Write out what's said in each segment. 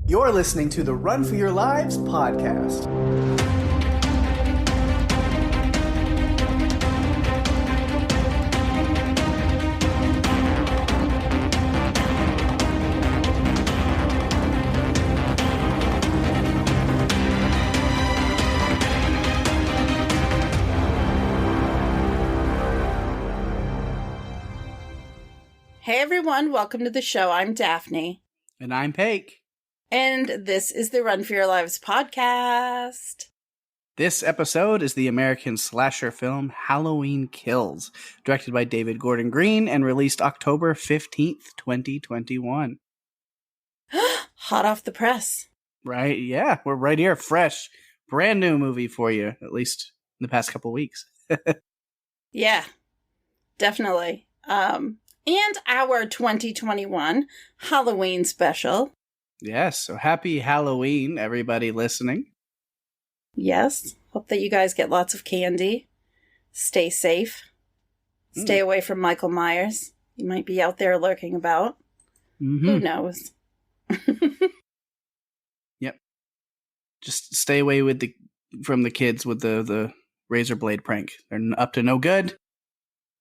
You're listening to the Run for Your Lives podcast. Hey everyone, welcome to the show. I'm Daphne. And I'm Pake. And this is the Run for Your Lives podcast. This episode is the American slasher film Halloween Kills, directed by David Gordon Green and released October 15th, 2021. Hot off the press. Right, yeah, we're right here, fresh, brand new movie for you, at least in the past couple weeks. Yeah, definitely. And our 2021 Halloween special. Yes, so happy Halloween, everybody listening. Yes, hope that you guys get lots of candy. Stay safe. Stay away from Michael Myers. He might be out there lurking about. Mm-hmm. Who knows? Yep. Just stay away from the kids with the razor blade prank. They're up to no good.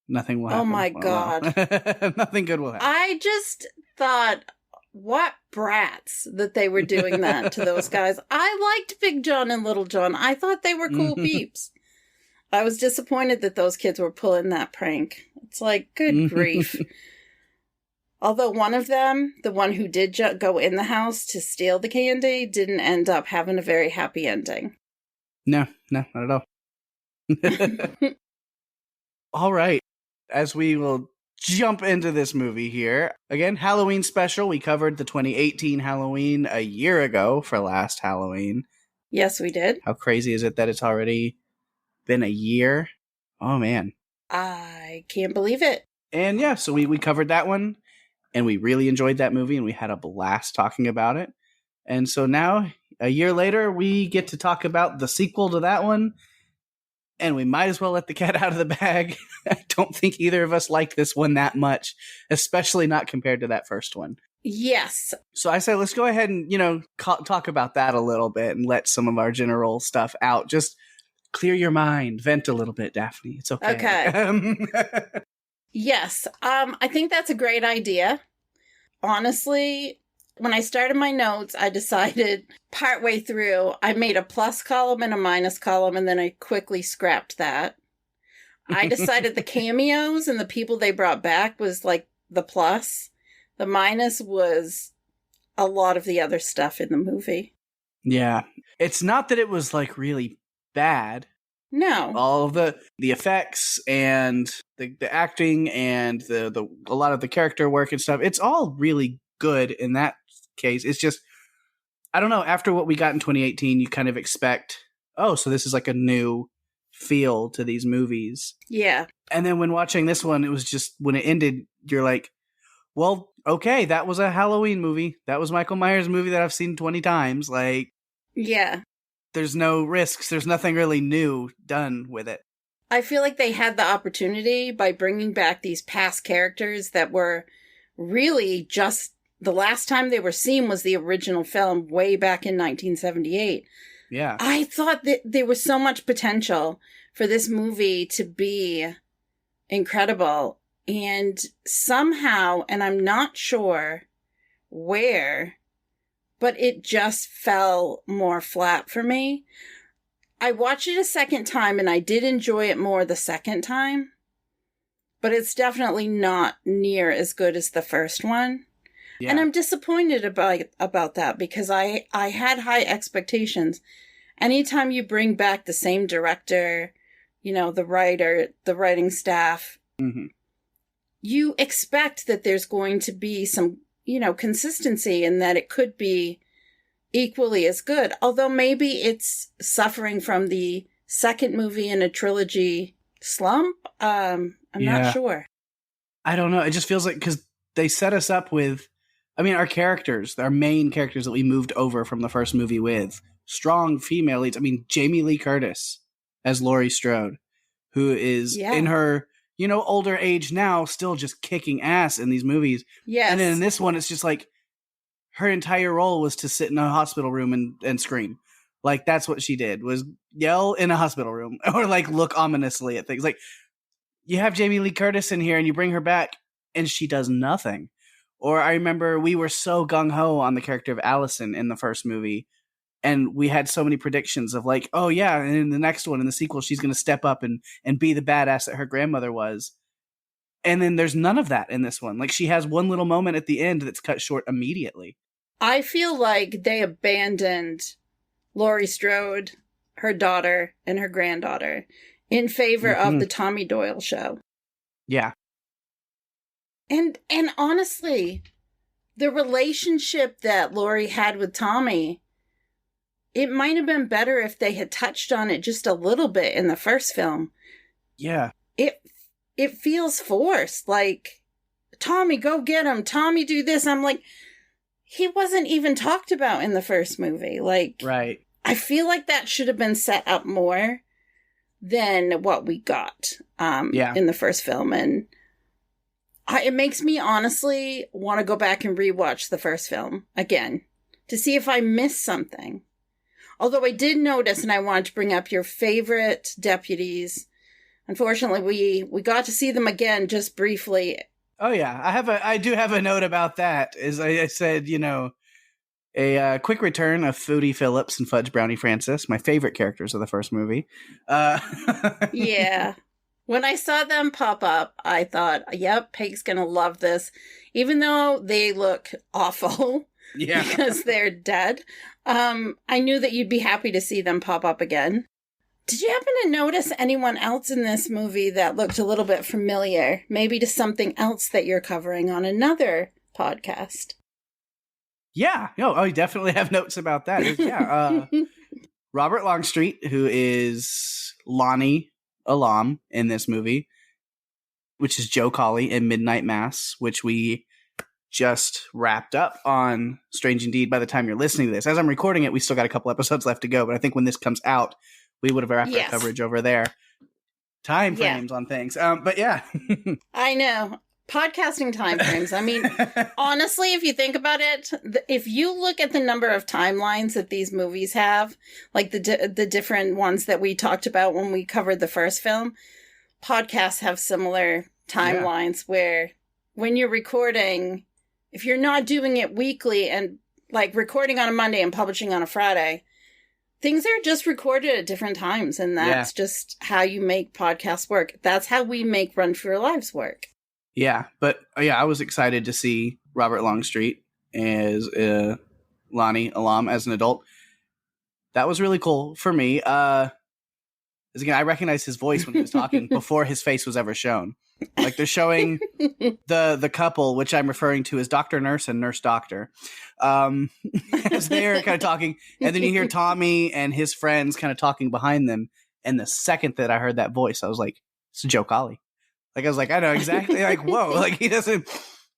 Nothing will happen. Oh my God. Nothing good will happen. I just thought, what brats that they were doing that to those guys. I liked Big John and Little John. I thought they were cool peeps. I was disappointed that those kids were pulling that prank. It's like, good grief. Although one of them, the one who did go in the house to steal the candy, didn't end up having a very happy ending. No, not at all. All right. As we will jump into this movie here. Again, Halloween special. We covered the 2018 Halloween a year ago for last Halloween. Yes, we did. How crazy is it that it's already been a year? Oh, man. I can't believe it. And yeah, so we covered that one, and we really enjoyed that movie, and we had a blast talking about it. And so now, a year later, we get to talk about the sequel to that one. And we might as well let the cat out of the bag. I don't think either of us like this one that much, especially not compared to that first one. Yes. So I say, let's go ahead and, talk about that a little bit and let some of our general stuff out. Just clear your mind, vent a little bit, Daphne. It's okay. Okay. Yes. I think that's a great idea. Honestly, when I started my notes, I decided partway through, I made a plus column and a minus column, and then I quickly scrapped that. I decided the cameos and the people they brought back was like the plus. The minus was a lot of the other stuff in the movie. Yeah. It's not that it was like really bad. No. All of the effects and the acting and a lot of the character work and stuff, it's all really good in that case. It's just, I don't know, after what we got in 2018, you kind of expect, oh, so this is like a new feel to these movies. Yeah. And then when watching this one, it was just, when it ended, you're like, well, okay, that was a Halloween movie. That was Michael Myers' movie that I've seen 20 times. Like, yeah. There's no risks. There's nothing really new done with it. I feel like they had the opportunity by bringing back these past characters that were really just the last time they were seen was the original film way back in 1978. Yeah. I thought that there was so much potential for this movie to be incredible. And somehow, and I'm not sure where, but it just fell more flat for me. I watched it a second time and I did enjoy it more the second time, but it's definitely not near as good as the first one. Yeah. And I'm disappointed about that because I had high expectations. Anytime you bring back the same director, the writer, the writing staff, you expect that there's going to be some, consistency and that it could be equally as good. Although maybe it's suffering from the second movie in a trilogy slump. I'm not sure. I don't know. It just feels like, because they set us up with, our characters, our main characters that we moved over from the first movie with, strong female leads. Jamie Lee Curtis as Laurie Strode, who is in her, older age now, still just kicking ass in these movies. Yes. And then in this one, it's just like, her entire role was to sit in a hospital room and scream. Like, that's what she did, was yell in a hospital room or like look ominously at things. Like, you have Jamie Lee Curtis in here and you bring her back and she does nothing. Or I remember we were so gung-ho on the character of Allison in the first movie, and we had so many predictions of like, oh yeah, and in the next one, in the sequel, she's going to step up and be the badass that her grandmother was. And then there's none of that in this one. Like, she has one little moment at the end that's cut short immediately. I feel like they abandoned Laurie Strode, her daughter, and her granddaughter in favor of the Tommy Doyle show. Yeah. And honestly, the relationship that Laurie had with Tommy, it might have been better if they had touched on it just a little bit in the first film. Yeah. It feels forced. Like, Tommy, go get him. Tommy, do this. I'm like, he wasn't even talked about in the first movie. Like, right. I feel like that should have been set up more than what we got in the first film. And it makes me honestly want to go back and rewatch the first film again to see if I missed something. Although I did notice, and I wanted to bring up your favorite deputies. Unfortunately, we got to see them again just briefly. Oh yeah, I do have a note about that. As I said, a quick return of Foodie Phillips and Fudge Brownie Francis, my favorite characters of the first movie. Yeah. When I saw them pop up, I thought, yep, Pake's going to love this. Even though they look awful because they're dead, I knew that you'd be happy to see them pop up again. Did you happen to notice anyone else in this movie that looked a little bit familiar? Maybe to something else that you're covering on another podcast? Yeah. No, I definitely have notes about that. Robert Longstreet, who is Lonnie Alam in this movie, which is Joe Colley in Midnight Mass, which we just wrapped up on Strange Indeed by the time you're listening to this. As I'm recording it, we still got a couple episodes left to go, but I think when this comes out, we would have wrapped our coverage over there. Time frames on things. But yeah. I know. Podcasting time frames. I mean, honestly, if you think about it, if you look at the number of timelines that these movies have, like the different ones that we talked about when we covered the first film, podcasts have similar timelines where when you're recording, if you're not doing it weekly and like recording on a Monday and publishing on a Friday, things are just recorded at different times. And that's just how you make podcasts work. That's how we make Run for Your Lives work. Yeah, but I was excited to see Robert Longstreet as Lonnie Alam as an adult. That was really cool for me. As again, I recognized his voice when he was talking before his face was ever shown. Like, they're showing the couple, which I'm referring to as Dr. Nurse and Nurse Doctor, as they're kind of talking, and then you hear Tommy and his friends kind of talking behind them. And the second that I heard that voice, I was like, it's Joe Colley. Like, I was like, I know exactly. Like, whoa, like he doesn't.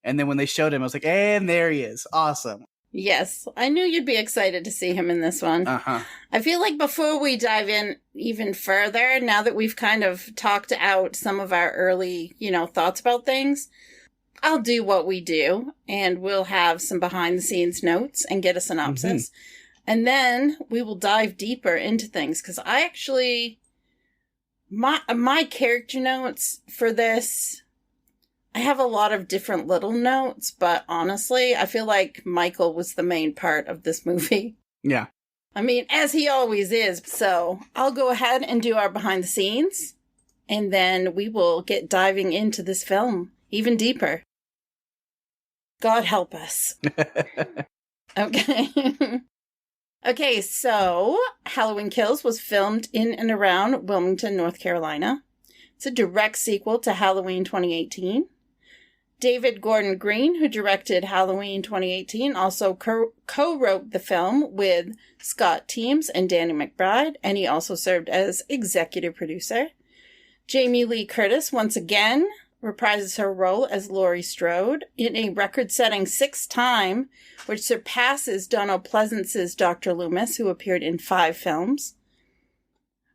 And then when they showed him, I was like, and there he is. Awesome. Yes, I knew you'd be excited to see him in this one. I feel like before we dive in even further, now that we've kind of talked out some of our early, thoughts about things, I'll do what we do, and we'll have some behind-the-scenes notes and get a synopsis. And then we will dive deeper into things, because I actually... My character notes for this, I have a lot of different little notes, but honestly, I feel like Michael was the main part of this movie. Yeah. I mean, as he always is. So I'll go ahead and do our behind the scenes, and then we will get diving into this film even deeper. God help us. Okay. Okay, so Halloween Kills was filmed in and around Wilmington, North Carolina. It's a direct sequel to Halloween 2018. David Gordon Green, who directed Halloween 2018, also co-wrote the film with Scott Teems and Danny McBride, and he also served as executive producer. Jamie Lee Curtis, once again, reprises her role as Laurie Strode in a record-setting 6th time, which surpasses Donald Pleasance's Dr. Loomis, who appeared in 5 films.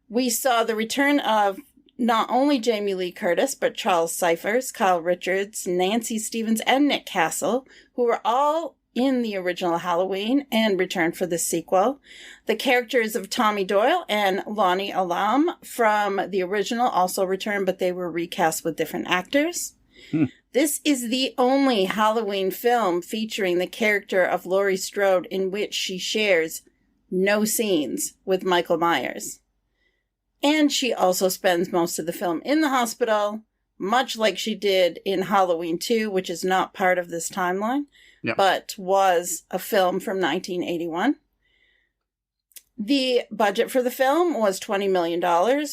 We saw the return of not only Jamie Lee Curtis, but Charles Cyphers, Kyle Richards, Nancy Stevens, and Nick Castle, who were all in the original Halloween and returned for the sequel. The characters of Tommy Doyle and Lonnie Alam from the original also returned, but they were recast with different actors. This is the only Halloween film featuring the character of Laurie Strode in which she shares no scenes with Michael Myers. And she also spends most of the film in the hospital, much like she did in Halloween 2, which is not part of this timeline, but was a film from 1981. The budget for the film was $20 million,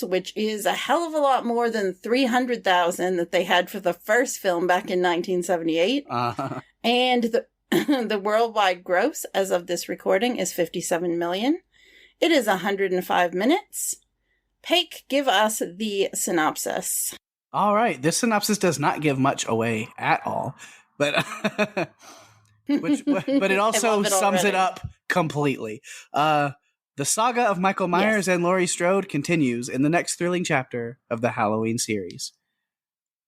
which is a hell of a lot more than $300,000 that they had for the first film back in 1978. And the worldwide gross, as of this recording, is $57 million. It is 105 minutes. Pake, give us the synopsis. All right. This synopsis does not give much away at all, but but it also sums it up completely. The saga of Michael Myers and Laurie Strode continues in the next thrilling chapter of the Halloween series.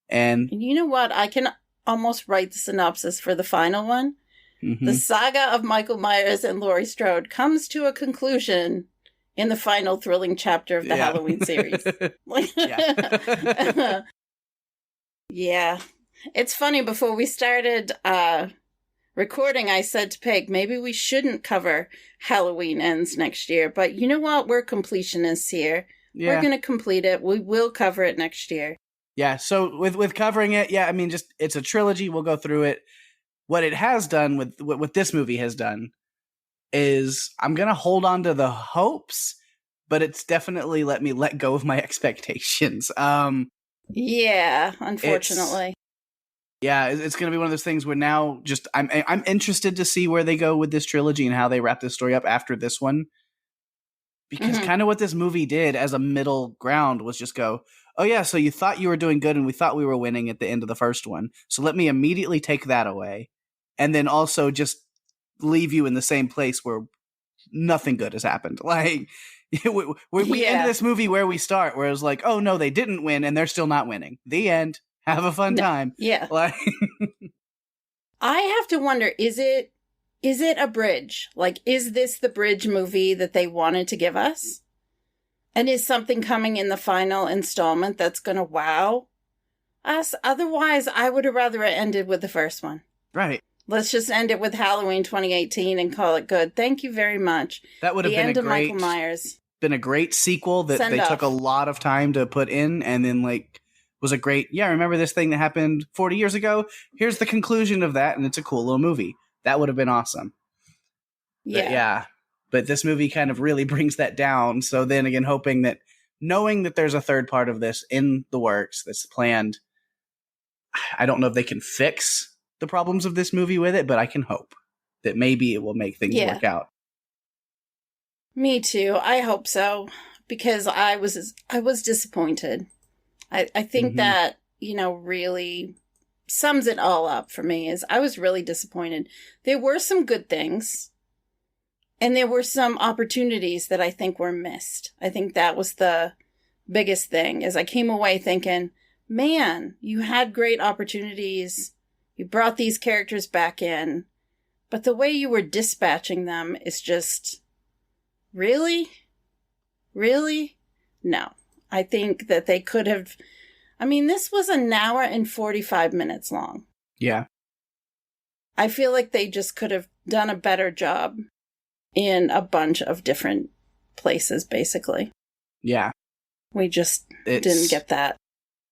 And you know what? I can almost write the synopsis for the final one. The saga of Michael Myers and Laurie Strode comes to a conclusion in the final thrilling chapter of the Halloween series. Yeah. It's funny, before we started recording, I said to Peg, maybe we shouldn't cover Halloween Ends next year. But you know what? We're completionists here. We're going to complete it. We will cover it next year. Yeah, so with covering it, I mean, just it's a trilogy. We'll go through it. What it has done, with what this movie has done, is I'm going to hold on to the hopes, but it's definitely let me let go of my expectations. Yeah, unfortunately. It's going to be one of those things where now just I'm interested to see where they go with this trilogy and how they wrap this story up after this one. Because kind of what this movie did as a middle ground was just go, oh yeah, so you thought you were doing good and we thought we were winning at the end of the first one. So let me immediately take that away. And then also just leave you in the same place where nothing good has happened. Like, we end this movie where we start, where it's like, oh no, they didn't win and they're still not winning. The end. Have a fun time. Yeah. Like, I have to wonder, is it a bridge? Like, is this the bridge movie that they wanted to give us? And is something coming in the final installment that's going to wow us? Otherwise, I would have rather it ended with the first one. Right. Let's just end it with Halloween 2018 and call it good. Thank you very much. That would have Michael Myers. Been a great sequel that they took a lot of time to put in, and then was a great, remember this thing that happened 40 years ago? Here's the conclusion of that, and it's a cool little movie. That would have been awesome. But this movie kind of really brings that down. So then again, knowing that there's a third part of this in the works that's planned, I don't know if they can fix the problems of this movie with it, but I can hope that maybe it will make things work out. Me too. I hope so, because I was disappointed. I think that, really sums it all up for me, is I was really disappointed. There were some good things, and there were some opportunities that I think were missed. I think that was the biggest thing, is I came away thinking, man, you had great opportunities. You brought these characters back in, but the way you were dispatching them is just, really? Really? No. I think that they could have, this was an hour and 45 minutes long. Yeah. I feel like they just could have done a better job in a bunch of different places, basically. Yeah. We just didn't get that.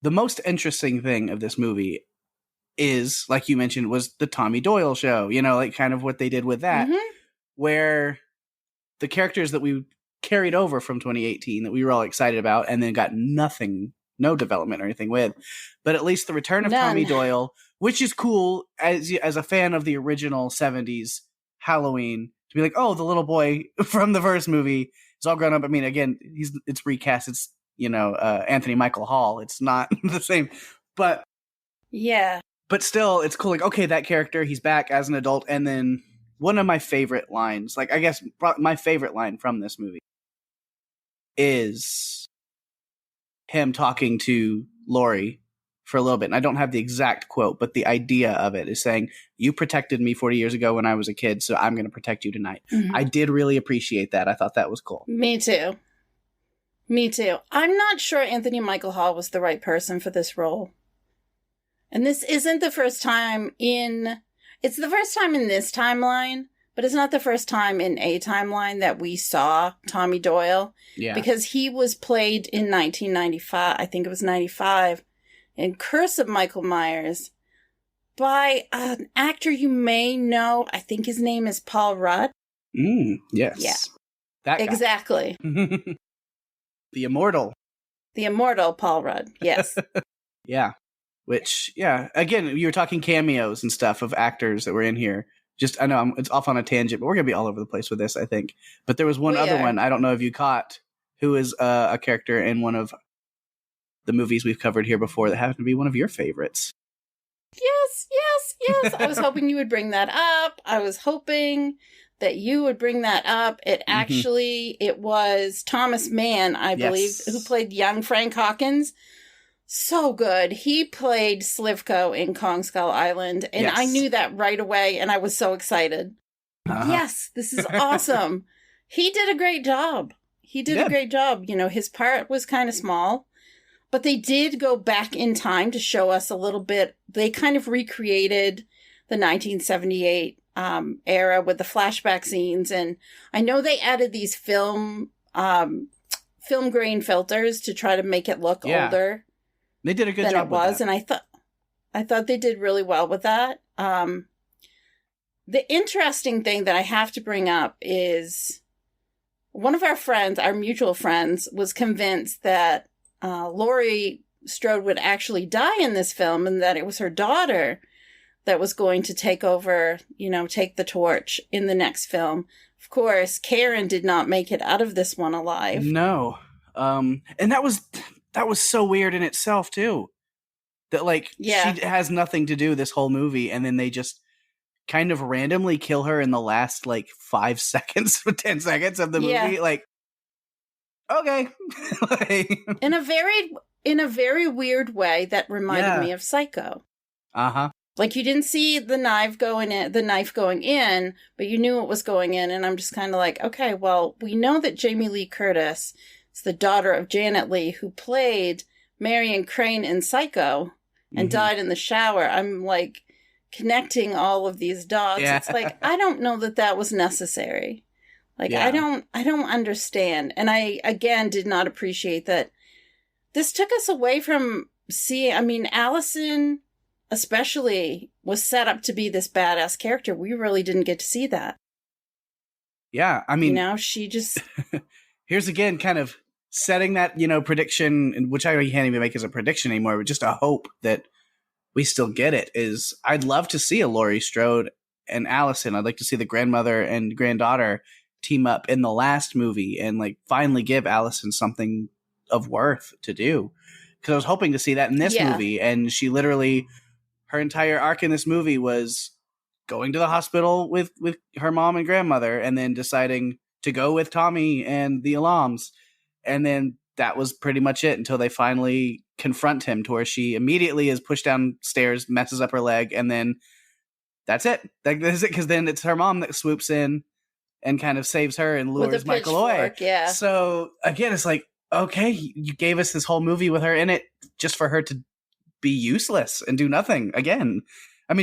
The most interesting thing of this movie is, like you mentioned, was the Tommy Doyle show, kind of what they did with that, where the characters that we carried over from 2018 that we were all excited about and then got no development or anything with, but at least the return of Tommy Doyle, which is cool as a fan of the original 70s Halloween, to be like, oh, the little boy from the first movie is all grown up. Again, it's recast. It's, Anthony Michael Hall. It's not the same, but still it's cool. Like, okay, that character, he's back as an adult. And then one of my favorite lines, I guess my favorite line from this movie, is him talking to Laurie for a little bit. And I don't have the exact quote, but the idea of it is saying, you protected me 40 years ago when I was a kid, so I'm going to protect you tonight. Mm-hmm. I did really appreciate that. I thought that was cool. Me too. Me too. I'm not sure Anthony Michael Hall was the right person for this role. And this isn't the first time it's the first time in this timeline, but it's not the first time in a timeline that we saw Tommy Doyle. Yeah. Because he was played in 1995, I think it was 95, in Curse of Michael Myers by an actor you may know. I think his name is Paul Rudd. Yes. Yeah. That guy. Exactly. The immortal. The immortal Paul Rudd. Yes. Yeah. Which, yeah, again, you were talking cameos and stuff of actors that were in here. I know it's off on a tangent, but we're going to be all over the place with this, I think. But there was one other one, I don't know if you caught, who is a character in one of the movies we've covered here before that happened to be one of your favorites. Yes. I was hoping you would bring that up. I was hoping that you would bring that up. It actually, it was Thomas Mann, I believe, who played young Frank Hawkins. So good. He played Slivko in Kong Skull Island, and I knew that right away, and I was so excited. Yes, this is awesome. He did a great job. A great job. You know, his part was kind of small, but they did go back in time to show us a little bit. They kind of recreated the 1978 era with the flashback scenes, and I know they added these film grain filters to try to make it look older. They did a good job with that. And I thought they did really well with that. The interesting thing that I have to bring up is one of our friends, our mutual friends, was convinced that Laurie Strode would actually die in this film, and that it was her daughter that was going to take over, take the torch in the next film. Of course, Karen did not make it out of this one alive. No. And that was so weird in itself too. That she has nothing to do this whole movie, and then they just kind of randomly kill her in the last 5 seconds or 10 seconds of the movie. Okay. In a very weird way that reminded me of Psycho. You didn't see the knife going in, but you knew it was going in, and I'm just kind of okay, well, we know that Jamie Lee Curtis is the daughter of Janet Leigh, who played Marion Crane in Psycho and died in the shower. I'm connecting all of these dots. Yeah. It's I don't know that was necessary. I don't understand. And I, again, did not appreciate that this took us away from seeing, Allison especially was set up to be this badass character. We really didn't get to see that. Yeah. She just... Here's again kind of setting that, prediction, which I can't even make as a prediction anymore, but just a hope that we still get it, is I'd love to see a Laurie Strode and Allison. I'd like to see the grandmother and granddaughter team up in the last movie and finally give Allison something of worth to do. Because I was hoping to see that in this movie, and she literally, her entire arc in this movie was going to the hospital with her mom and grandmother, and then deciding to go with Tommy and the alums. And then that was pretty much it until they finally confront him, to where she immediately is pushed downstairs, messes up her leg, and then that's it. That's it, because then it's her mom that swoops in and kind of saves her and lures Michael away. Yeah. So again, it's okay, you gave us this whole movie with her in it just for her to be useless and do nothing again.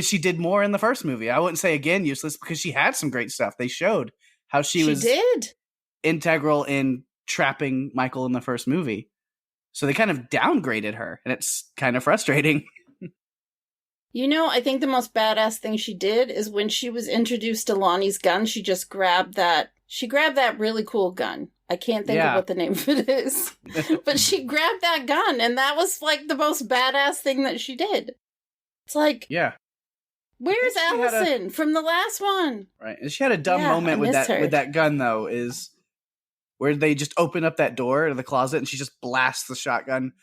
She did more in the first movie. I wouldn't say again useless, because she had some great stuff. They showed how she was integral in trapping Michael in the first movie. So they kind of downgraded her, and it's kind of frustrating. I think the most badass thing she did is when she was introduced to Lonnie's gun, she just grabbed that really cool gun. I can't think of what the name of it is. But she grabbed that gun, and that was the most badass thing that she did. It's where's Allison from the last one? Right. And she had a dumb moment with that gun, though, is where they just open up that door to the closet and she just blasts the shotgun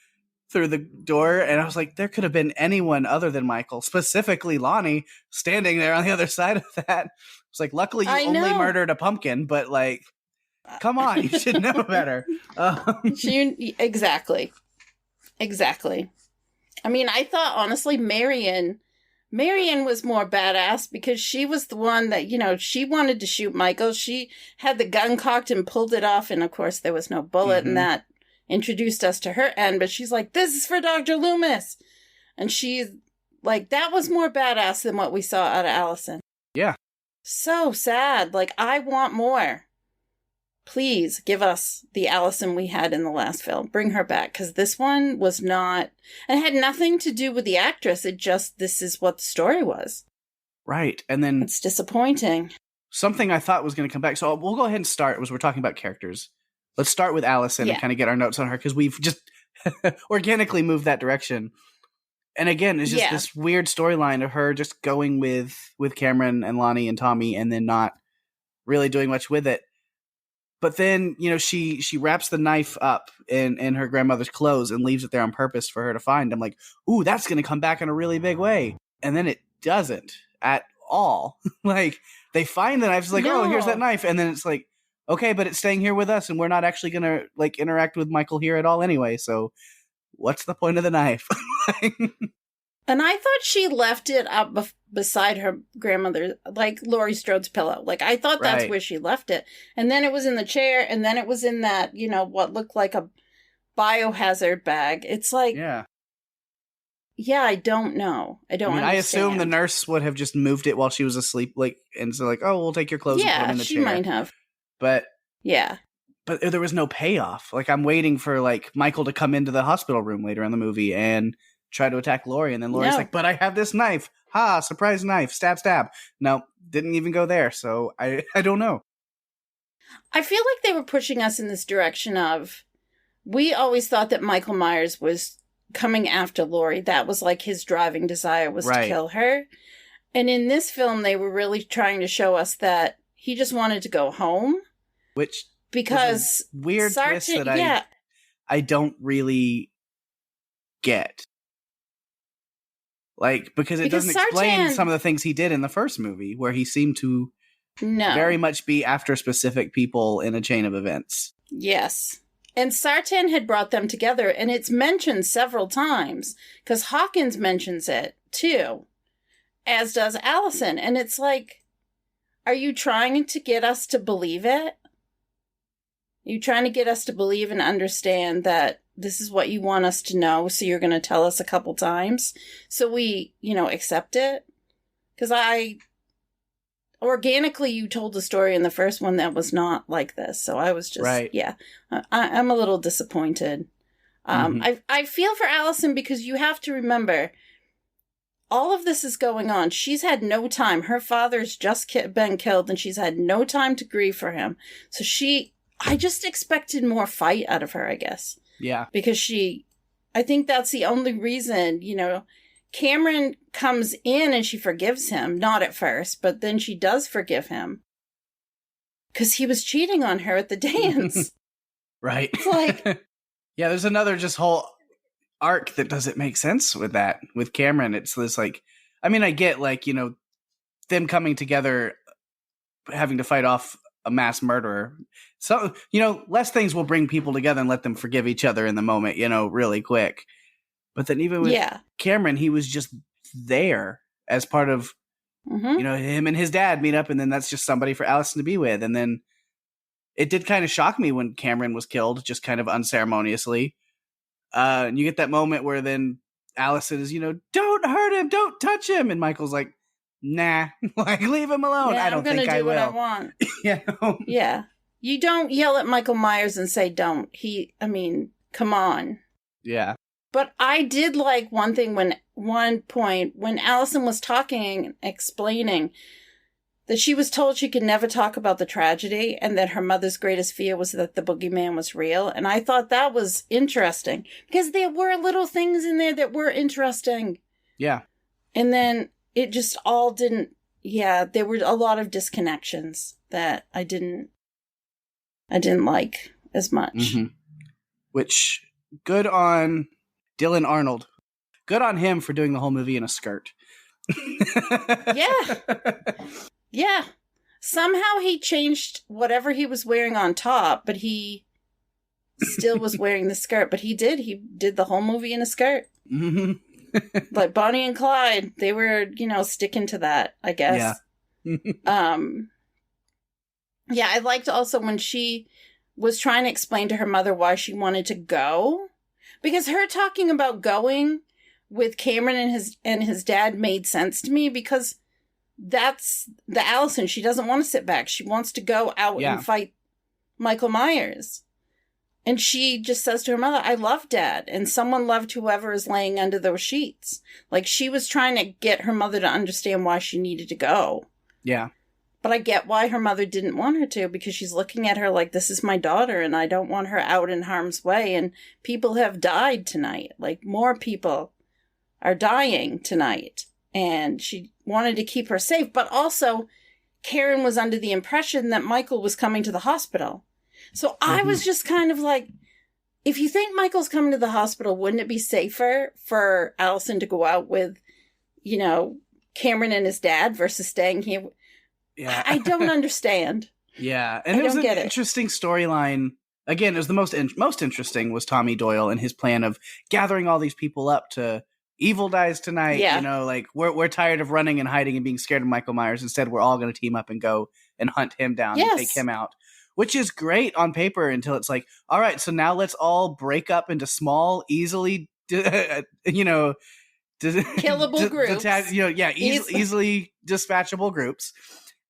through the door. And I was there could have been anyone other than Michael, specifically Lonnie, standing there on the other side of that. It's luckily you only murdered a pumpkin, but come on, you should know better. Exactly. I mean, I thought, honestly, Marion was more badass because she was the one that, she wanted to shoot Michael. She had the gun cocked and pulled it off. And of course, there was no bullet, and that introduced us to her end. But she's like, this is for Dr. Loomis. And she's like, that was more badass than what we saw out of Allison. Yeah. So sad. Like, I want more. Please give us the Allison we had in the last film. Bring her back, because this one was not... And it had nothing to do with the actress. This is what the story was. Right, and then... It's disappointing. Something I thought was going to come back. So we'll go ahead and start, as we're talking about characters. Let's start with Allison and kind of get our notes on her, because we've just organically moved that direction. And again, it's just this weird storyline of her just going with Cameron and Lonnie and Tommy, and then not really doing much with it. But then, she wraps the knife up in her grandmother's clothes and leaves it there on purpose for her to find. I'm like, ooh, that's going to come back in a really big way. And then it doesn't at all. Like, they find the knife. It's like, oh, here's that knife. And then it's like, okay, but it's staying here with us, and we're not actually going to, like, interact with Michael here at all anyway. So what's the point of the knife? And I thought she left it up beside her grandmother, like Laurie Strode's pillow. Like, I thought that's where she left it. And then it was in the chair, and then it was in that, what looked like a biohazard bag. It's like... Yeah, I don't know. I don't understand. I assume the nurse would have just moved it while she was asleep, like, and so like, oh, we'll take your clothes and put them in the chair. Yeah, she might have. But... Yeah. But there was no payoff. Like, I'm waiting for, like, Michael to come into the hospital room later in the movie and try to attack Laurie, and then Laurie's like, but I have this knife. Ha, surprise knife. Stab, stab. No, didn't even go there, so I don't know. I feel like they were pushing us in this direction of, we always thought that Michael Myers was coming after Laurie. That was like his driving desire was to kill her. And in this film, they were really trying to show us that he just wanted to go home. Which... Because weird twist that I don't really get. Like, because it doesn't explain some of the things he did in the first movie, where he seemed to very much be after specific people in a chain of events. Yes. And Sartan had brought them together, and it's mentioned several times, because Hawkins mentions it, too, as does Allison. And it's like, are you trying to get us to believe it? You're trying to get us to believe and understand that this is what you want us to know, so you're going to tell us a couple times, so we, accept it? Because organically, you told the story in the first one that was not like this, so I was just, I'm a little disappointed. I feel for Allison, because you have to remember, all of this is going on. She's had no time. Her father's just been killed, and she's had no time to grieve for him. So I just expected more fight out of her, I guess. Yeah. Because I think that's the only reason, Cameron comes in and she forgives him. Not at first, but then she does forgive him. Because he was cheating on her at the dance. Right. It's like... Yeah, there's another just whole arc that doesn't make sense with that. With Cameron, it's this like... I mean, I get, like, them coming together, having to fight off a mass murderer. So, less things will bring people together and let them forgive each other in the moment, really quick. But then even with Cameron, he was just there as part of, him and his dad meet up, and then that's just somebody for Allison to be with. And then it did kind of shock me when Cameron was killed, just kind of unceremoniously. And you get that moment where then Allison is, don't hurt him, don't touch him. And Michael's like, nah, like, leave him alone. Yeah, I don't think I will. I'm going to do what I want. Yeah. You don't yell at Michael Myers and say don't. Come on. Yeah. But I did like one thing when Allison was talking, explaining that she was told she could never talk about the tragedy, and that her mother's greatest fear was that the boogeyman was real. And I thought that was interesting, because there were little things in there that were interesting. Yeah. And then it just all didn't, there were a lot of disconnections that I didn't like as much. Mm-hmm. Which, good on Dylan Arnold. Good on him for doing the whole movie in a skirt. Yeah. Yeah. Somehow he changed whatever he was wearing on top, but he still was wearing the skirt. But he did the whole movie in a skirt. Mm-hmm. Like Bonnie and Clyde, they were, sticking to that, I guess. Yeah. Yeah, I liked also when she was trying to explain to her mother why she wanted to go. Because her talking about going with Cameron and his dad made sense to me, because that's the Allison. She doesn't want to sit back. She wants to go out and fight Michael Myers. And she just says to her mother, I love Dad. And someone loved whoever is laying under those sheets. Like, she was trying to get her mother to understand why she needed to go. Yeah. But I get why her mother didn't want her to, because she's looking at her like, this is my daughter and I don't want her out in harm's way. And people have died tonight. Like, more people are dying tonight. And she wanted to keep her safe. But also, Karen was under the impression that Michael was coming to the hospital. So I was just kind of like, if you think Michael's coming to the hospital, wouldn't it be safer for Allison to go out with, Cameron and his dad versus staying here? Yeah. I don't understand. Yeah. And it was an interesting storyline. Again, it was the most interesting was Tommy Doyle and his plan of gathering all these people up to evil dies tonight. Yeah. Like we're tired of running and hiding and being scared of Michael Myers. Instead, we're all going to team up and go and hunt him down and take him out. Which is great on paper until it's like, all right, so now let's all break up into small, easily, killable groups. Easily dispatchable groups.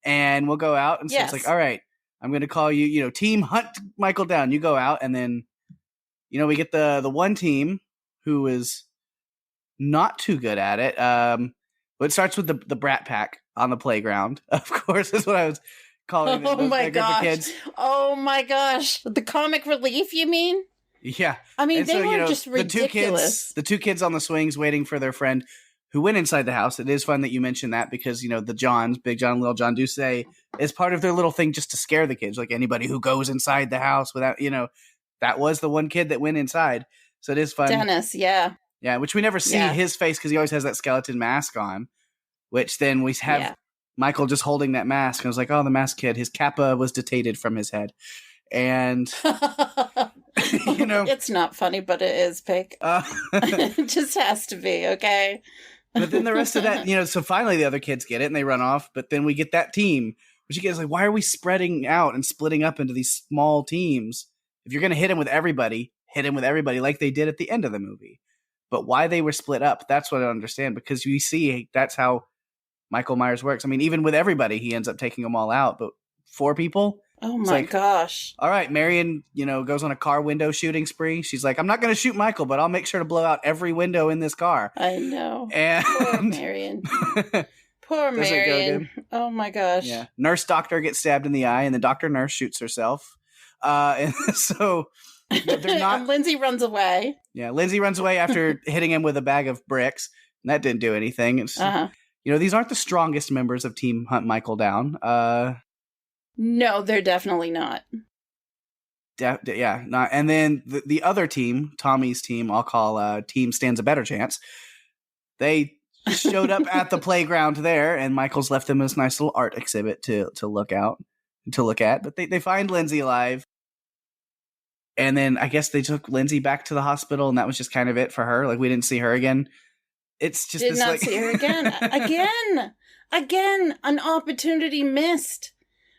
And we'll go out. And so it's like, all right, I'm going to call you, team hunt Michael down. You go out. And then, we get the one team who is not too good at it. But it starts with the Brat Pack on the playground. Of course, is what I was calling group of kids. Oh my gosh. The comic relief, you mean? Yeah. I mean, they were just ridiculous. The two kids on the swings waiting for their friend who went inside the house. It is fun that you mentioned that because, the Johns, Big John and Little John, do say is part of their little thing just to scare the kids. Like anybody who goes inside the house without, that was the one kid that went inside. So it is fun. Dennis, yeah. Yeah, which we never see his face because he always has that skeleton mask on, which then we have Michael just holding that mask. And I was like, oh, the mask kid, his kappa was detated from his head. And, It's not funny, but it is, Pake. It just has to be, okay? But then the rest of that, so finally the other kids get it and they run off. But then we get that team, which you guys like, why are we spreading out and splitting up into these small teams? If you're going to hit him with everybody like they did at the end of the movie. But why they were split up, that's what I don't understand. Because you see, that's how Michael Myers works. I mean, even with everybody, he ends up taking them all out. But 4 people? Oh my gosh. All right, Marion, goes on a car window shooting spree. She's like, I'm not going to shoot Michael, but I'll make sure to blow out every window in this car. I know. And poor Marion. Poor Marion. Oh my gosh. Yeah. Nurse doctor gets stabbed in the eye, and the doctor nurse shoots herself. And so they're not. And Lindsay runs away. Yeah, Lindsay runs away after hitting him with a bag of bricks, and that didn't do anything. It's, these aren't the strongest members of Team Hunt Michael Down. No, they're definitely not. Not. And then the other team, Tommy's team, I'll call Team Stands a Better Chance. They showed up at the playground there, and Michael's left them this nice little art exhibit to look at. But they find Lindsay alive. And then I guess they took Lindsay back to the hospital, and that was just kind of it for her. Like, we didn't see her again. It's just did not see her again. Again, an opportunity missed.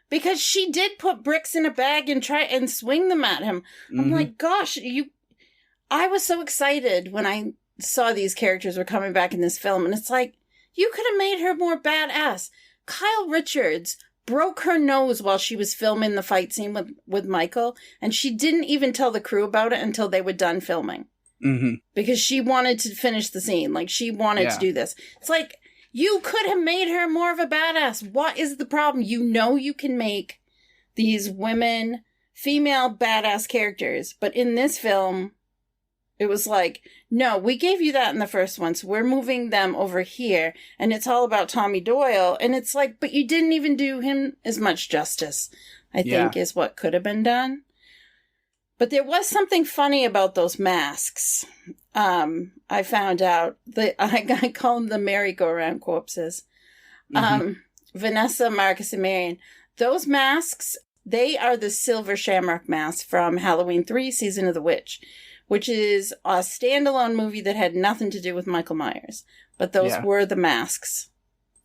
Because she did put bricks in a bag and try and swing them at him. I'm like, gosh, I was so excited when I saw these characters were coming back in this film. And it's like, you could have made her more badass. Kyle Richards broke her nose while she was filming the fight scene with Michael. And she didn't even tell the crew about it until they were done filming. Because she wanted to finish the scene. Like, she wanted to do this. It's like, you could have made her more of a badass. What is the problem? You can make these women, female badass characters. But in this film, it was like, no, we gave you that in the first one. So we're moving them over here. And it's all about Tommy Doyle. And it's like, but you didn't even do him as much justice, I think, is what could have been done. But there was something funny about those masks. I found out that I call them the merry-go-round corpses. Vanessa, Marcus, and Marion. Those masks, they are the silver shamrock masks from Halloween 3, Season of the Witch, which is a standalone movie that had nothing to do with Michael Myers. But those were the masks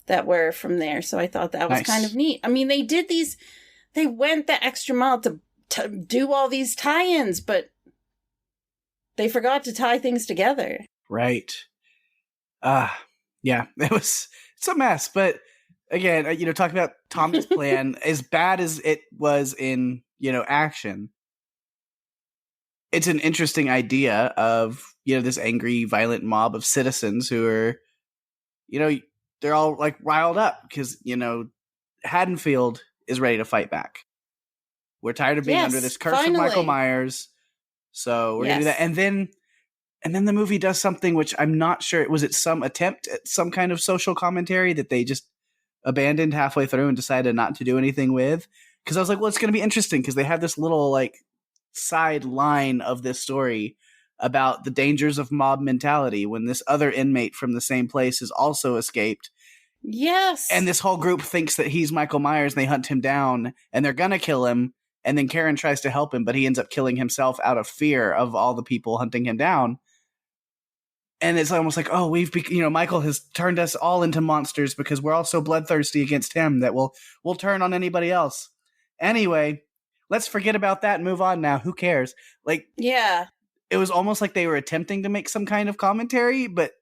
that were from there. So I thought that was kind of neat. I mean, they went the extra mile to do all these tie-ins, but they forgot to tie things together. Right. Yeah, it's a mess. But again, talking about Tom's plan, as bad as it was in, action, it's an interesting idea of, this angry, violent mob of citizens who are, they're all like riled up because, Haddonfield is ready to fight back. We're tired of being under this curse of Michael Myers. So we're going to do that. And then the movie does something which I'm not sure. Was it some attempt at some kind of social commentary that they just abandoned halfway through and decided not to do anything with? Because I was like, well, it's going to be interesting because they have this little like side line of this story about the dangers of mob mentality when this other inmate from the same place has also escaped. Yes. And this whole group thinks that he's Michael Myers and they hunt him down and they're going to kill him. And then Karen tries to help him, but he ends up killing himself out of fear of all the people hunting him down. And it's almost like, oh, Michael has turned us all into monsters because we're all so bloodthirsty against him that we'll turn on anybody else. Anyway, let's forget about that and move on now. Who cares? Like, yeah, it was almost like they were attempting to make some kind of commentary, but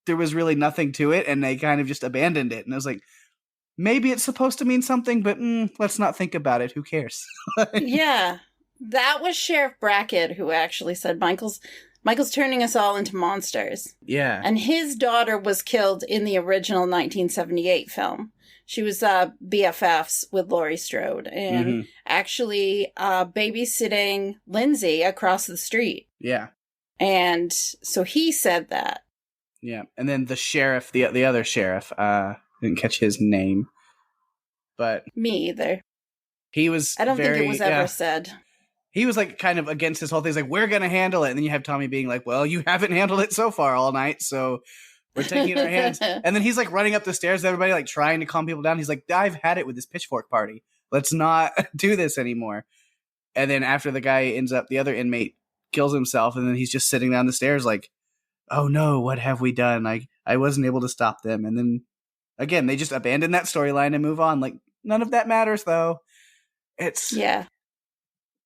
there was really nothing to it, and they kind of just abandoned it. And I was like, maybe it's supposed to mean something, but let's not think about it. Who cares? Yeah, that was Sheriff Brackett who actually said Michael's turning us all into monsters. Yeah. And his daughter was killed in the original 1978 film. She was BFFs with Laurie Strode and actually babysitting Lindsay across the street. Yeah. And so he said that. Yeah. And then the sheriff, the other sheriff, didn't catch his name, but me either. He was I don't think it was ever said. He was like kind of against this whole thing. He's like, we're going to handle it. And then you have Tommy being like, well, you haven't handled it so far all night. So we're taking it in our hands. And then he's like running up the stairs, everybody like trying to calm people down. He's like, I've had it with this pitchfork party. Let's not do this anymore. And then after the other inmate kills himself. And then he's just sitting down the stairs like, oh no, what have we done? I wasn't able to stop them. And then again, they just abandon that storyline and move on. Like, none of that matters though.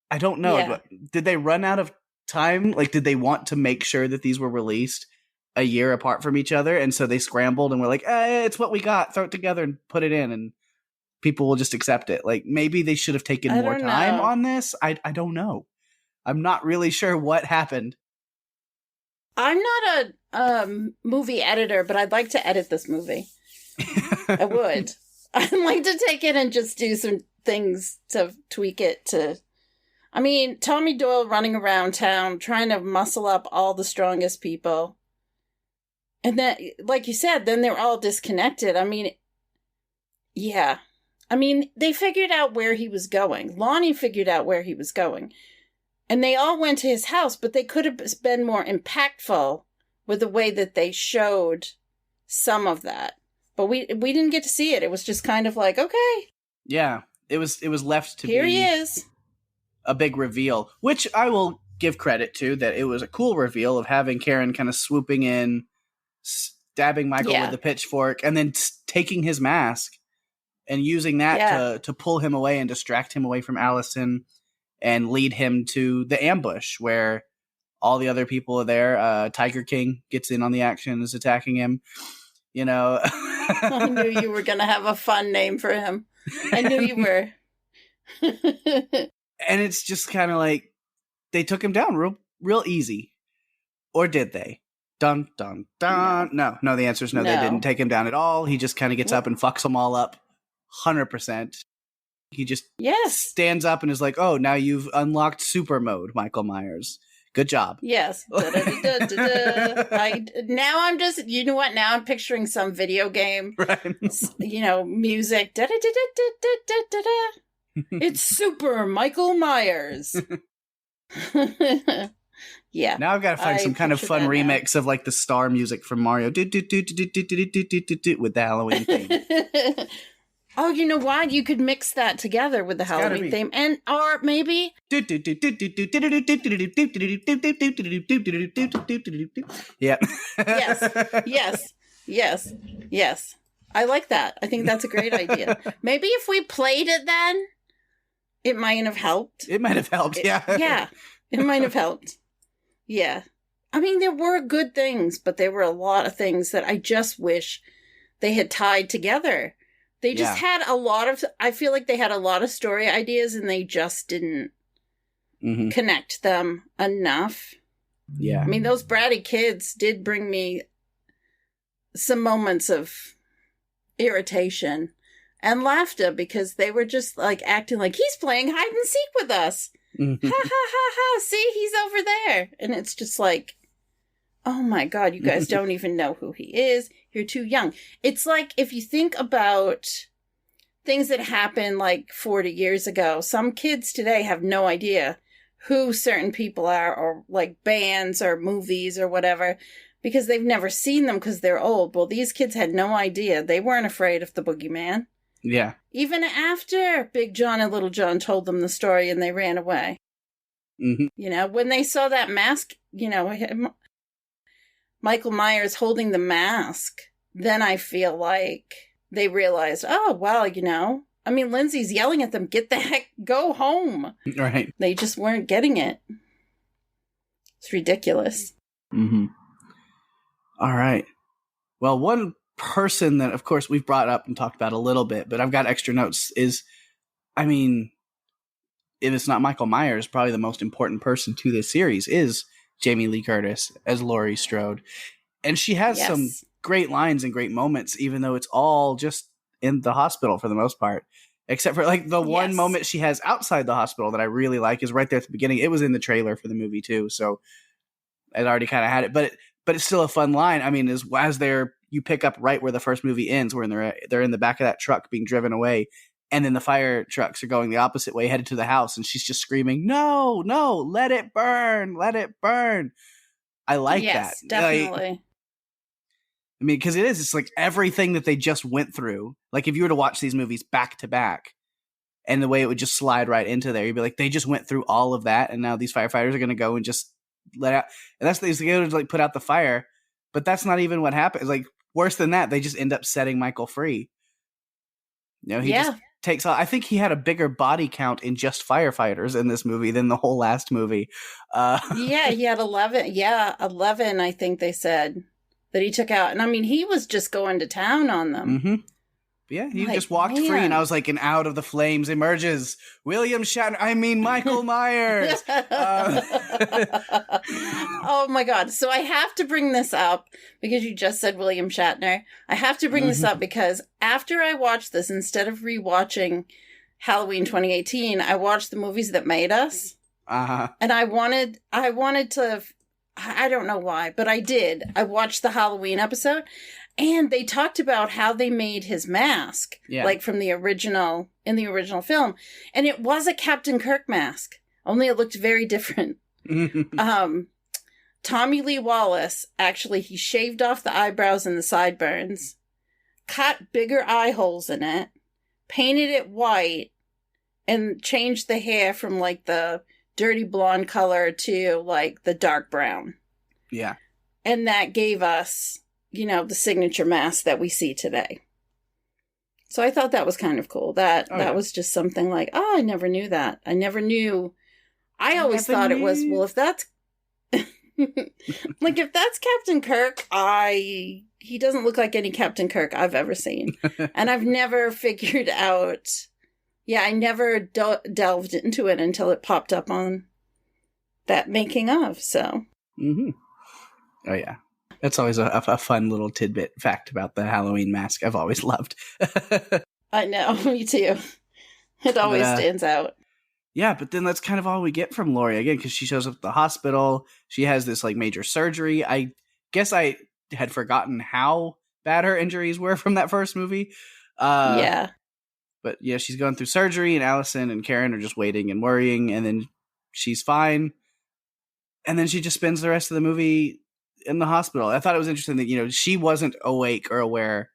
I don't know. Yeah. Did they run out of time? Like, did they want to make sure that these were released a year apart from each other? And so they scrambled and were like, it's what we got. Throw it together and put it in and people will just accept it. Like, maybe they should have taken more time on this. I don't know. I'm not really sure what happened. I'm not a movie editor, but I'd like to edit this movie. I would. I'd like to take it and just do some things to tweak it to... I mean, Tommy Doyle running around town trying to muscle up all the strongest people. And then, like you said, then they're all disconnected. I mean, yeah. I mean, they figured out where he was going. Lonnie figured out where he was going. And they all went to his house, but they could have been more impactful with the way that they showed some of that. But we didn't get to see it. It was just kind of like, okay. Yeah, it was left to Here he is. A big reveal, which I will give credit to, that it was a cool reveal of having Karen kind of swooping in, stabbing Michael with the pitchfork, and then taking his mask and using that to pull him away and distract him away from Allison and lead him to the ambush where all the other people are there. Tiger King gets in on the action, is attacking him. I knew you were going to have a fun name for him. I knew you were. And it's just kind of like they took him down real easy. Or did they? Dun, dun, dun. No, the answer is no, they didn't take him down at all. He just kind of gets up and fucks them all up 100%. He just stands up and is like, oh, now you've unlocked super mode, Michael Myers. Good job. Yes. Now I'm just, you know what? Now I'm picturing some video game, right? Music. It's Super Michael Myers. Yeah. Now I've got to find some kind of fun remix of like the star music from Mario with the Halloween theme. Oh, you know what? You could mix that together with the Halloween theme, and or maybe. Yeah. Yes. I like that. I think that's a great idea. Maybe if we played it then, it might have helped. It might have helped, yeah. Yeah, it might have helped. Yeah. I mean, there were good things, but there were a lot of things that I just wish they had tied together. They just had a lot of, I feel like they had a lot of story ideas and they just didn't connect them enough. Yeah. I mean, those bratty kids did bring me some moments of irritation and laughter because they were just like acting like he's playing hide and seek with us. Ha ha ha ha. See, he's over there. And it's just like, oh my God, you guys don't even know who he is. You're too young. It's like if you think about things that happened like 40 years ago, some kids today have no idea who certain people are or like bands or movies or whatever because they've never seen them because they're old. Well, these kids had no idea. They weren't afraid of the boogeyman. Yeah. Even after Big John and Little John told them the story and they ran away. You know, when they saw that mask, you know, Michael Myers holding the mask, then I feel like they realized, oh, well, you know, I mean, Lindsay's yelling at them, get the heck, go home. Right. They just weren't getting it. It's ridiculous. All right. Well, one person that, of course, we've brought up and talked about a little bit, but I've got extra notes is, I mean, if it's not Michael Myers, probably the most important person to this series is Jamie Lee Curtis as Laurie Strode. And she has some great lines and great moments, even though it's all just in the hospital for the most part. Except for like the one moment she has outside the hospital that I really like is right there at the beginning. It was in the trailer for the movie too, so I'd already kind of had it. But it's still a fun line. I mean, as you pick up right where the first movie ends, where they're in the back of that truck being driven away, and then the fire trucks are going the opposite way, headed to the house, and she's just screaming, "No, no, let it burn, let it burn." I like that. Yes, definitely. I mean, because it's like everything that they just went through. Like if you were to watch these movies back to back, and the way it would just slide right into there, you'd be like, they just went through all of that, and now these firefighters are going to go and just let out. And that's they go to like put out the fire, but that's not even what happens. Like worse than that, they just end up setting Michael free. You know, he just takes off. I think he had a bigger body count in just firefighters in this movie than the whole last movie. Yeah, he had 11. Yeah, 11, I think they said, that he took out. And I mean, he was just going to town on them. Yeah, he just walked free, and I was like, and out of the flames emerges William Shatner. I mean, Michael Myers. Oh my God. So I have to bring this up because you just said William Shatner. I have to bring this up because after I watched this, instead of rewatching Halloween 2018, I watched the movies that made us. And I wanted to, I don't know why, but I did. I watched the Halloween episode. And they talked about how they made his mask, like from the original, in the original film. And it was a Captain Kirk mask, only it looked very different. Tommy Lee Wallace, actually, he shaved off the eyebrows and the sideburns, cut bigger eye holes in it, painted it white, and changed the hair from like the dirty blonde color to like the dark brown. Yeah. And that gave us, you know, the signature mask that we see today. So I thought that was kind of cool. That was just something like, oh, I never knew that. I never knew. I always thought it was, well, if that's like, if that's Captain Kirk, he doesn't look like any Captain Kirk I've ever seen. And I've never figured out, I never delved into it until it popped up on that making of, so. Oh, yeah. That's always a fun little tidbit fact about the Halloween mask I've always loved. I know, me too. It always stands out. Yeah, but then that's kind of all we get from Laurie again, because she shows up at the hospital. She has this like major surgery. I guess I had forgotten how bad her injuries were from that first movie. But yeah, she's going through surgery, and Allison and Karen are just waiting and worrying, and then she's fine. And then she just spends the rest of the movie in the hospital. I thought it was interesting that, you know, she wasn't awake or aware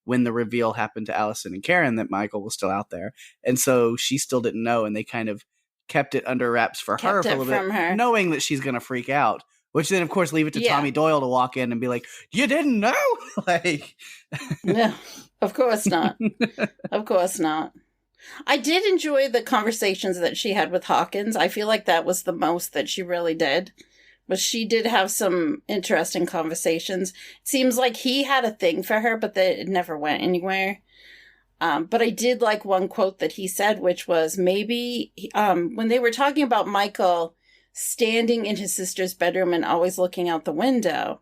when the reveal happened to Allison and Karen that Michael was still out there. And so she still didn't know, and they kind of kept it under wraps for her for a little bit, knowing that she's going to freak out. Which then, of course, leave it to Tommy Doyle to walk in and be like, "You didn't know?" Like, no, of course not. Of course not. I did enjoy the conversations that she had with Hawkins. I feel like that was the most that she really did. But she did have some interesting conversations. It seems like he had a thing for her, but that it never went anywhere. But I did like one quote that he said, which was maybe when they were talking about Michael standing in his sister's bedroom and always looking out the window,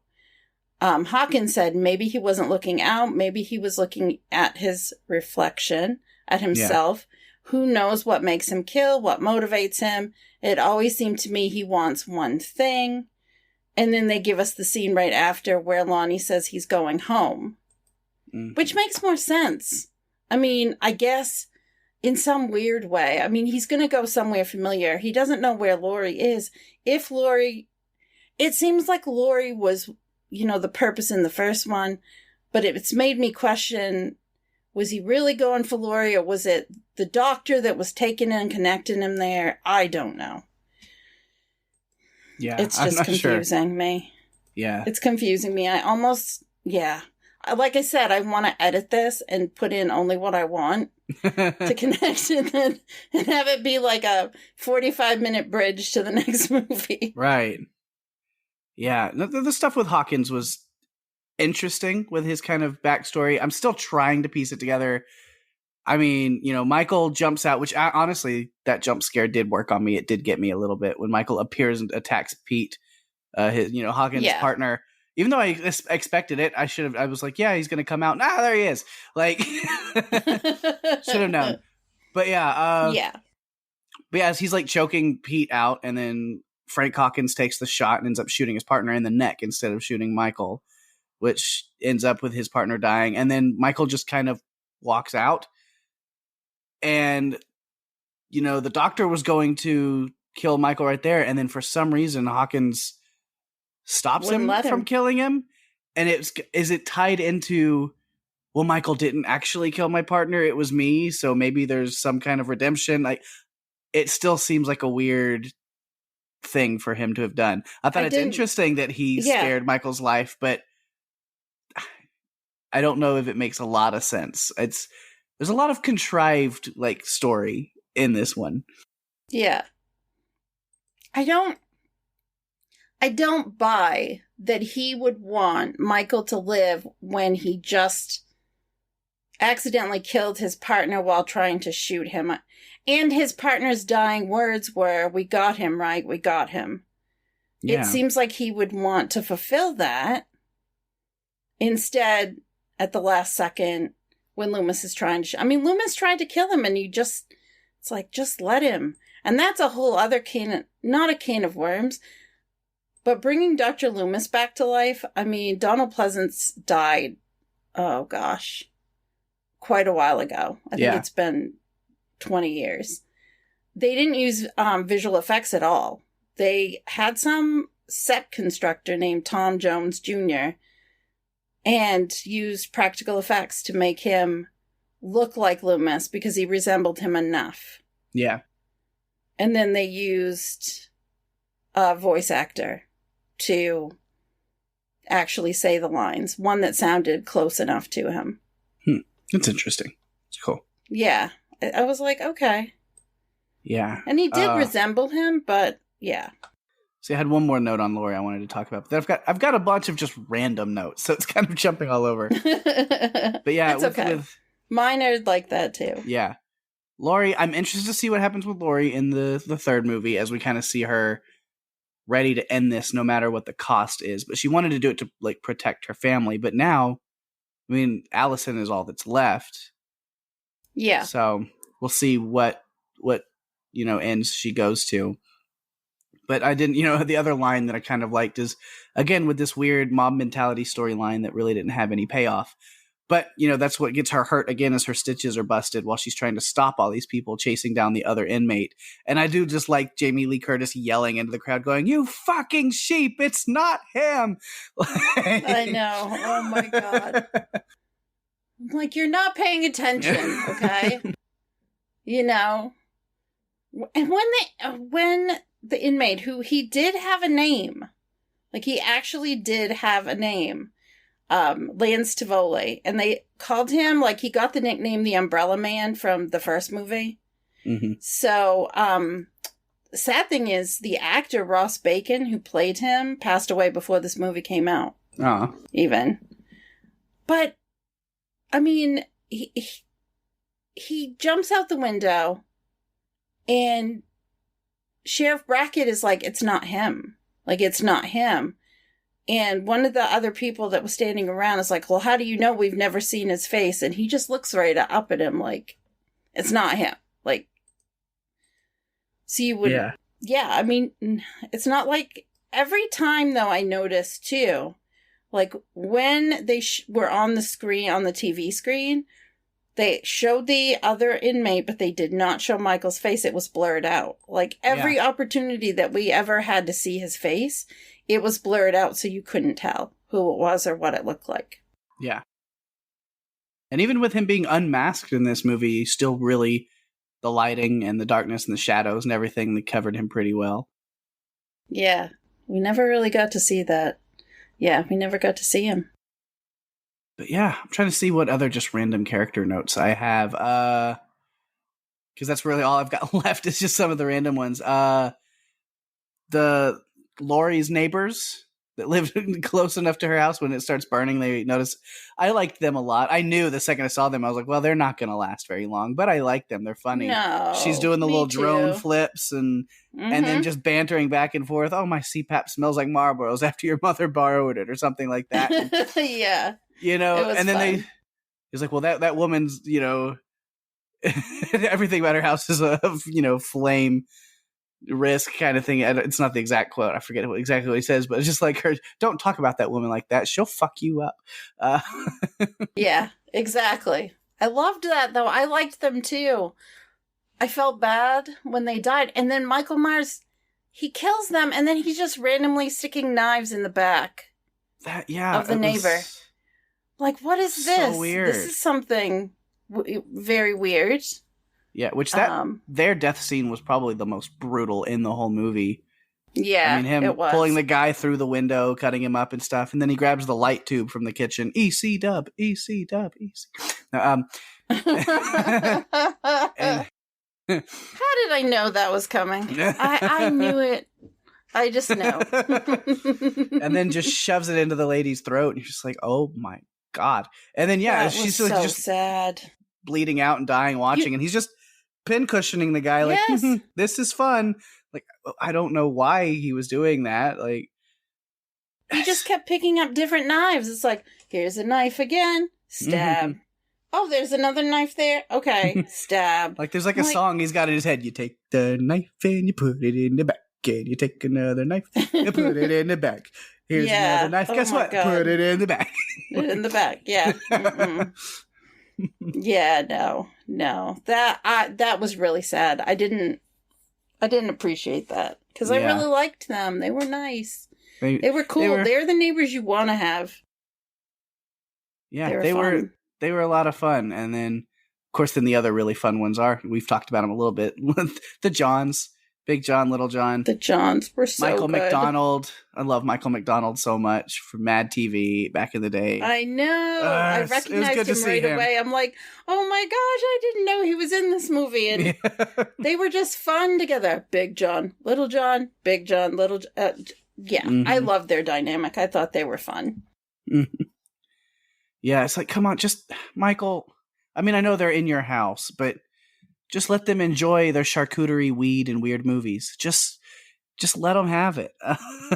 Hawkins said maybe he wasn't looking out, maybe he was looking at his reflection, at himself. Yeah. Who knows what makes him kill, what motivates him? It always seemed to me he wants one thing. And then they give us the scene right after where Lonnie says he's going home, which makes more sense. I mean, I guess in some weird way. I mean, he's going to go somewhere familiar. He doesn't know where Laurie is. If Laurie... It seems like Laurie was, the purpose in the first one, but it's made me question, was he really going for Laurie, or was it the doctor that was taking and connecting him there? I don't know. Yeah, it's just confusing me. Yeah. It's confusing me. Like I said, I want to edit this and put in only what I want to connect it and have it be like a 45-minute bridge to the next movie. Right. Yeah. The stuff with Hawkins was interesting with his kind of backstory. I'm still trying to piece it together. I mean, Michael jumps out, which honestly, that jump scare did work on me. It did get me a little bit when Michael appears and attacks Pete, Hawkins' partner. Even though I expected it, I was like, yeah, he's going to come out. Nah, there he is. Like, should have known. But yeah. But yeah, as he's like choking Pete out, and then Frank Hawkins takes the shot and ends up shooting his partner in the neck instead of shooting Michael, which ends up with his partner dying. And then Michael just kind of walks out. And, the doctor was going to kill Michael right there. And then for some reason, Hawkins stops him from killing him. And is it tied into, well, Michael didn't actually kill my partner, it was me, so maybe there's some kind of redemption. Like, it still seems like a weird thing for him to have done. I thought it's interesting that he spared Michael's life, but I don't know if it makes a lot of sense. There's a lot of contrived story in this one. Yeah. I don't buy that he would want Michael to live when he just accidentally killed his partner while trying to shoot him. And his partner's dying words were, "We got him, right? We got him." Yeah. It seems like he would want to fulfill that. Instead, at the last second, when Loomis is trying to... Loomis tried to kill him, and it's like, just let him. And that's a whole other not a can of worms, but bringing Dr. Loomis back to life, Donald Pleasance died, oh gosh, quite a while ago. I think it's been 20 years. They didn't use visual effects at all. They had some set constructor named Tom Jones Jr. and used practical effects to make him look like Loomis because he resembled him enough. Yeah. And then they used a voice actor to actually say the lines. One that sounded close enough to him. That's interesting. It's cool. Yeah. I was like, okay. Yeah. And he did resemble him, but yeah. So I had one more note on Laurie I wanted to talk about. But I've got a bunch of just random notes, so it's kind of jumping all over. But yeah, it's okay. Mine are like that too. Yeah. Laurie, I'm interested to see what happens with Laurie in the third movie, as we kind of see her ready to end this no matter what the cost is. But she wanted to do it to protect her family. But now, Allison is all that's left. Yeah. So we'll see what ends she goes to. But I didn't, the other line that I kind of liked is, again, with this weird mob mentality storyline that really didn't have any payoff. But, that's what gets her hurt again, is her stitches are busted while she's trying to stop all these people chasing down the other inmate. And I do just like Jamie Lee Curtis yelling into the crowd going, "You fucking sheep, it's not him." I know. Oh my God. I'm like, you're not paying attention, okay? You know? And when the inmate, who he did have a name, like he actually did have a name, Lance Tivoli, and they called him, like he got the nickname the Umbrella Man from the first movie. Mm-hmm. So, the sad thing is the actor Ross Bacon, who played him, passed away before this movie came out. Oh. Even. But, I mean, he jumps out the window, and Sheriff Brackett is like, it's not him. Like, it's not him. And one of the other people that was standing around is like, well, how do you know? We've never seen his face. And he just looks right up at him like, it's not him. Like, so you would, yeah, I mean, it's not like, every time though I noticed too, like when they were on the screen, on the TV screen, they showed the other inmate, but they did not show Michael's face. It was blurred out. Like every opportunity that we ever had to see his face, it was blurred out so you couldn't tell who it was or what it looked like. Yeah. And even with him being unmasked in this movie, still really, the lighting and the darkness and the shadows and everything, they covered him pretty well. Yeah. We never really got to see that. Yeah, we never got to see him. But yeah, I'm trying to see what other just random character notes I have. Because that's really all I've got left. It's just some of the random ones. The Laurie's neighbors that lived close enough to her house, when it starts burning, they notice. I liked them a lot. I knew the second I saw them, I was like, well, they're not going to last very long, but I like them. They're funny. No, she's doing the little drone flips and then just bantering back and forth. Oh, my CPAP smells like Marlboros after your mother borrowed it, or something like that. Yeah. You know, and then he's like, well, that woman's, you know, everything about her house is a, you know, flame risk kind of thing. It's not the exact quote. I forget exactly what he says, but it's just like, her, don't talk about that woman like that. She'll fuck you up. Yeah, exactly. I loved that, though. I liked them, too. I felt bad when they died. And then Michael Myers, he kills them, and then he's just randomly sticking knives in the back of the neighbor. Like, what is this? So weird. This is something very weird. Yeah, which their death scene was probably the most brutal in the whole movie. Yeah, I mean, him pulling the guy through the window, cutting him up and stuff, and then he grabs the light tube from the kitchen. EC dub, EC dub, EC. How did I know that was coming? I knew it. I just know. And then just shoves it into the lady's throat, and you're just like, oh my God. And then, she's so just sad, bleeding out and dying watching, and he's just pincushioning the guy like, this is fun. Like, I don't know why he was doing that. Like, he just kept picking up different knives. It's like, here's a knife again, stab. Oh, there's another knife there. Okay, stab. Like, there's like a song he's got in his head. You take the knife and you put it in the back, and you take another knife and put it in the back. Here's another knife. Guess what? God. Put it in the back. In the back. Yeah. Yeah. No. That was really sad. I didn't appreciate that because I really liked them. They were nice. They were cool. They're the neighbors you want to have. Yeah, they were a lot of fun. And then, of course, the other really fun ones we've talked about them a little bit. The Johns. Big John, Little John. The Johns were so Michael good. McDonald. I love Michael McDonald so much from Mad TV back in the day. I know. I recognized him right away. I'm like, oh my gosh, I didn't know he was in this movie. And they were just fun together. Big John, Little John, Big John, Little John. I loved their dynamic. I thought they were fun. Yeah, it's like, come on, just, Michael. I mean, I know they're in your house, but just let them enjoy their charcuterie, weed, and weird movies. Just let them have it.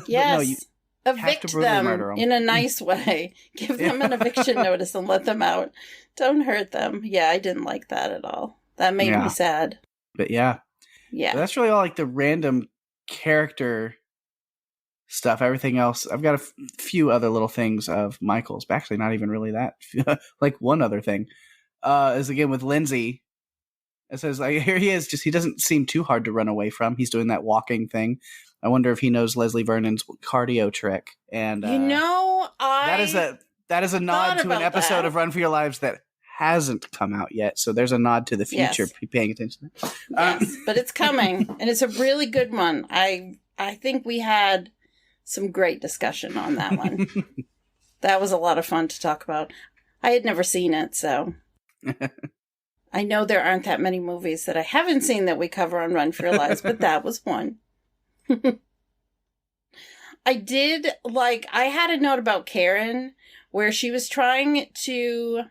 Yes. Evict them in a nice way. Give them an eviction notice and let them out. Don't hurt them. Yeah, I didn't like that at all. That made me sad. But yeah. But that's really all like the random character stuff. Everything else, I've got a few other little things of Michael's, but actually not even really that. Like one other thing is again with Lindsay. It says, like, here he is. Just he doesn't seem too hard to run away from. He's doing that walking thing. I wonder if he knows Leslie Vernon's cardio trick. And that is a nod to an episode of Run for Your Lives that hasn't come out yet. So there's a nod to the future. Yes. Be paying attention. Yes, but it's coming, and it's a really good one. I think we had some great discussion on that one. That was a lot of fun to talk about. I had never seen it, so I know there aren't that many movies that I haven't seen that we cover on Run for Your Lives, but that was one. I had a note about Karen where she was trying to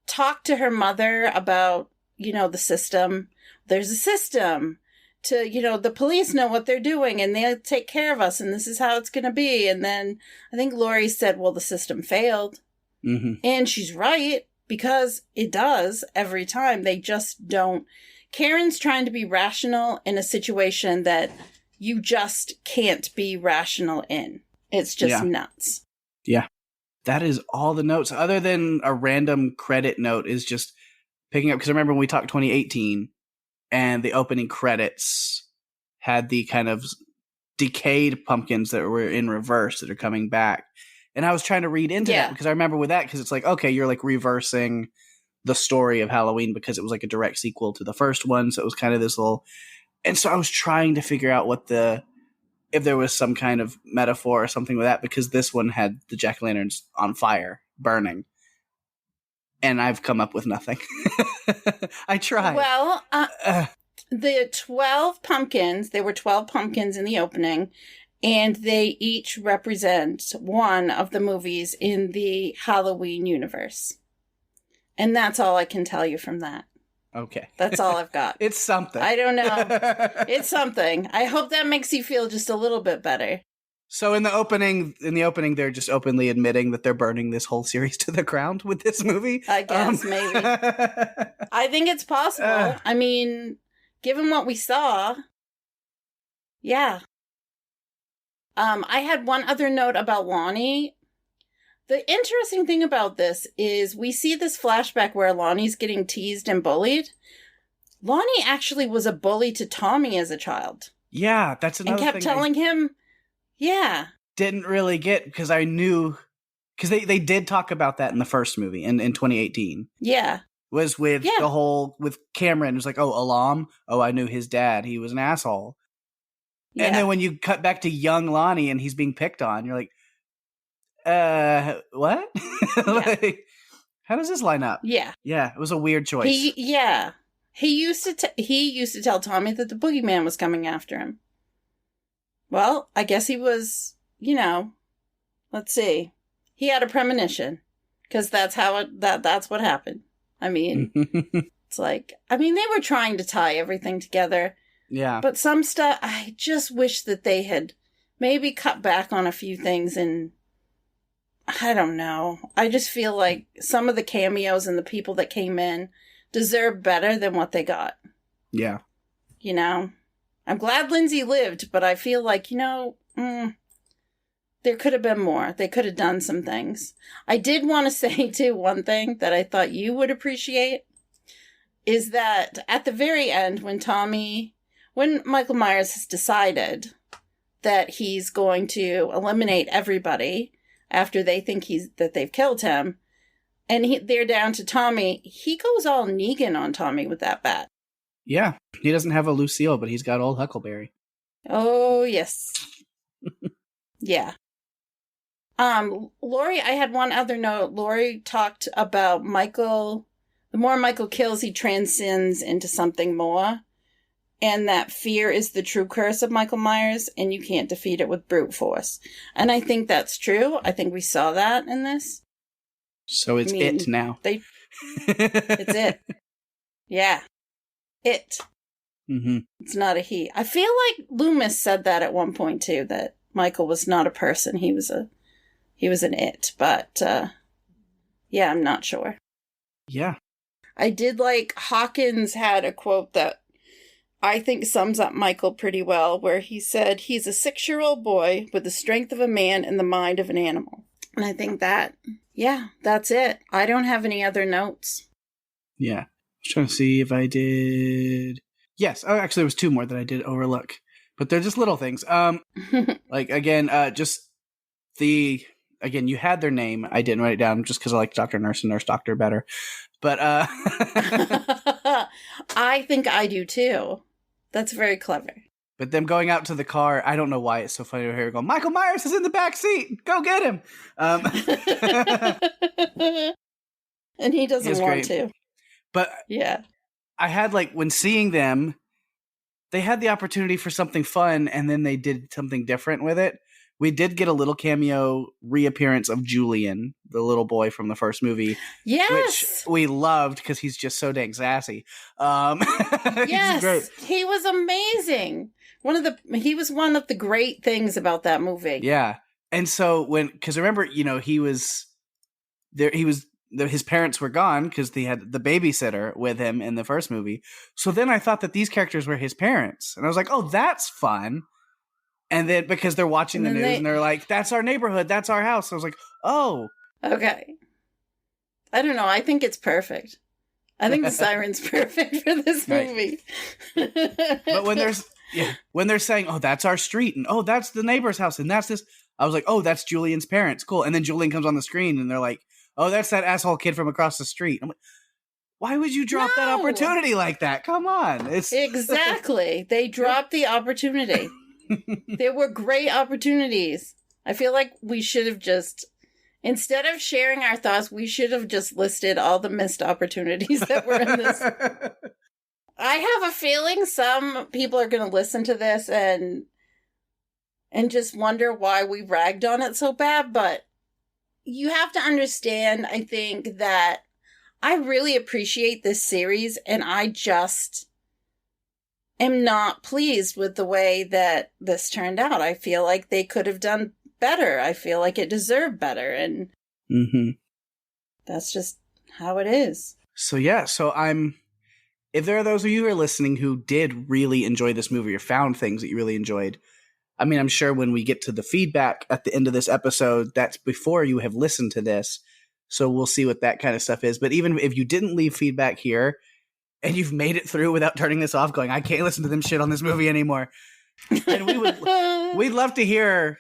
talk to her mother about, the system. There's a system to, the police know what they're doing and they'll take care of us and this is how it's going to be. And then I think Laurie said, well, the system failed. Mm-hmm. And she's right, because it does every time. They just don't. Karen's trying to be rational in a situation that you just can't be rational in. It's just nuts. Yeah. That is all the notes, other than a random credit note, is just picking up. Because I remember when we talked 2018 and the opening credits had the kind of decayed pumpkins that were in reverse that are coming back. And I was trying to read into that, because I remember with that, because it's like, okay, you're like reversing the story of Halloween because it was like a direct sequel to the first one. So it was kind of this little, and so I was trying to figure out if there was some kind of metaphor or something with that, because this one had the jack-o'-lanterns on fire, burning. And I've come up with nothing. I tried. Well, the 12 pumpkins, there were 12 pumpkins in the opening, and they each represent one of the movies in the Halloween universe. And that's all I can tell you from that. Okay. That's all I've got. It's something. I don't know. It's something. I hope that makes you feel just a little bit better. So in the opening, they're just openly admitting that they're burning this whole series to the ground with this movie? I guess, maybe. I think it's possible. I mean, given what we saw, yeah. I had one other note about Lonnie. The interesting thing about this is we see this flashback where Lonnie's getting teased and bullied. Lonnie actually was a bully to Tommy as a child. Yeah, that's another thing. And kept telling him, yeah. Didn't really get, because I knew, because they did talk about that in the first movie in 2018. Yeah. Was with the whole, with Cameron, it was like, oh, Alam? Oh, I knew his dad. He was an asshole. Yeah. And then when you cut back to young Lonnie and he's being picked on, you're like, what? Like, how does this line up? Yeah. Yeah, it was a weird choice. He used to tell Tommy that the boogeyman was coming after him. Well, I guess he was, let's see. He had a premonition, because that's what happened. I mean, it's like, they were trying to tie everything together. Yeah. But some stuff, I just wish that they had maybe cut back on a few things, and I don't know. I just feel like some of the cameos and the people that came in deserve better than what they got. Yeah. I'm glad Lindsay lived, but I feel like, there could have been more. They could have done some things. I did want to say, too, one thing that I thought you would appreciate is that at the very end, when Michael Myers has decided that he's going to eliminate everybody after they think that they've killed him, and they're down to Tommy, he goes all Negan on Tommy with that bat. Yeah, he doesn't have a Lucille, but he's got old Huckleberry. Oh, yes. Yeah. Laurie, I had one other note. Laurie talked about Michael. The more Michael kills, he transcends into something more. And that fear is the true curse of Michael Myers, and you can't defeat it with brute force. And I think that's true. I think we saw that in this. So it's it now. It's it. Yeah. It. Mm-hmm. It's not a he. I feel like Loomis said that at one point, too, that Michael was not a person. He was an it. But, yeah, I'm not sure. Yeah. I did like Hawkins had a quote that I think sums up Michael pretty well, where he said, he's a 6-year-old boy with the strength of a man and the mind of an animal. And I think that's it. I don't have any other notes. Yeah. I was trying to see if I did. Yes. Oh, actually, there was 2 more that I did overlook, but they're just little things. Like, again, you had their name. I didn't write it down just because I like Dr. Nurse and Nurse Doctor better. But I think I do too. That's very clever. But them going out to the car, I don't know why it's so funny to hear going, Michael Myers is in the back seat. Go get him. And he doesn't want to. But yeah, I had when seeing them, they had the opportunity for something fun, and then they did something different with it. We did get a little cameo reappearance of Julian, the little boy from the first movie. Yes! Which we loved because he's just so dang sassy. Yes! Great. He was amazing. He was one of the great things about that movie. Yeah. And so because remember, he was there, his parents were gone because he had the babysitter with him in the first movie. So then I thought that these characters were his parents. And I was like, oh, that's fun. And then because they're watching the news and they're like, that's our neighborhood, that's our house. I was like, oh. Okay. I don't know. I think it's perfect. I think the siren's perfect for this movie. But when they're saying, oh, that's our street, and oh, that's the neighbor's house, and that's this, I was like, oh, that's Julian's parents. Cool. And then Julian comes on the screen and they're like, oh, that's that asshole kid from across the street. I'm like, why would you drop that opportunity like that? Come on. Exactly. They dropped the opportunity. There were great opportunities. I feel like we should have just, instead of sharing our thoughts, we should have just listed all the missed opportunities that were in this. I have a feeling some people are going to listen to this and just wonder why we ragged on it so bad, but you have to understand, I think, that I really appreciate this series, and I just am not pleased with the way that this turned out. I feel like they could have done better. I feel like it deserved better, and that's just how it is. So if there are those of you who are listening who did really enjoy this movie or found things that you really enjoyed, I mean, I'm sure when we get to the feedback at the end of this episode, that's before you have listened to this. So we'll see what that kind of stuff is. But even if you didn't leave feedback here and you've made it through without turning this off, going, I can't listen to them shit on this movie anymore. And we'd love to hear,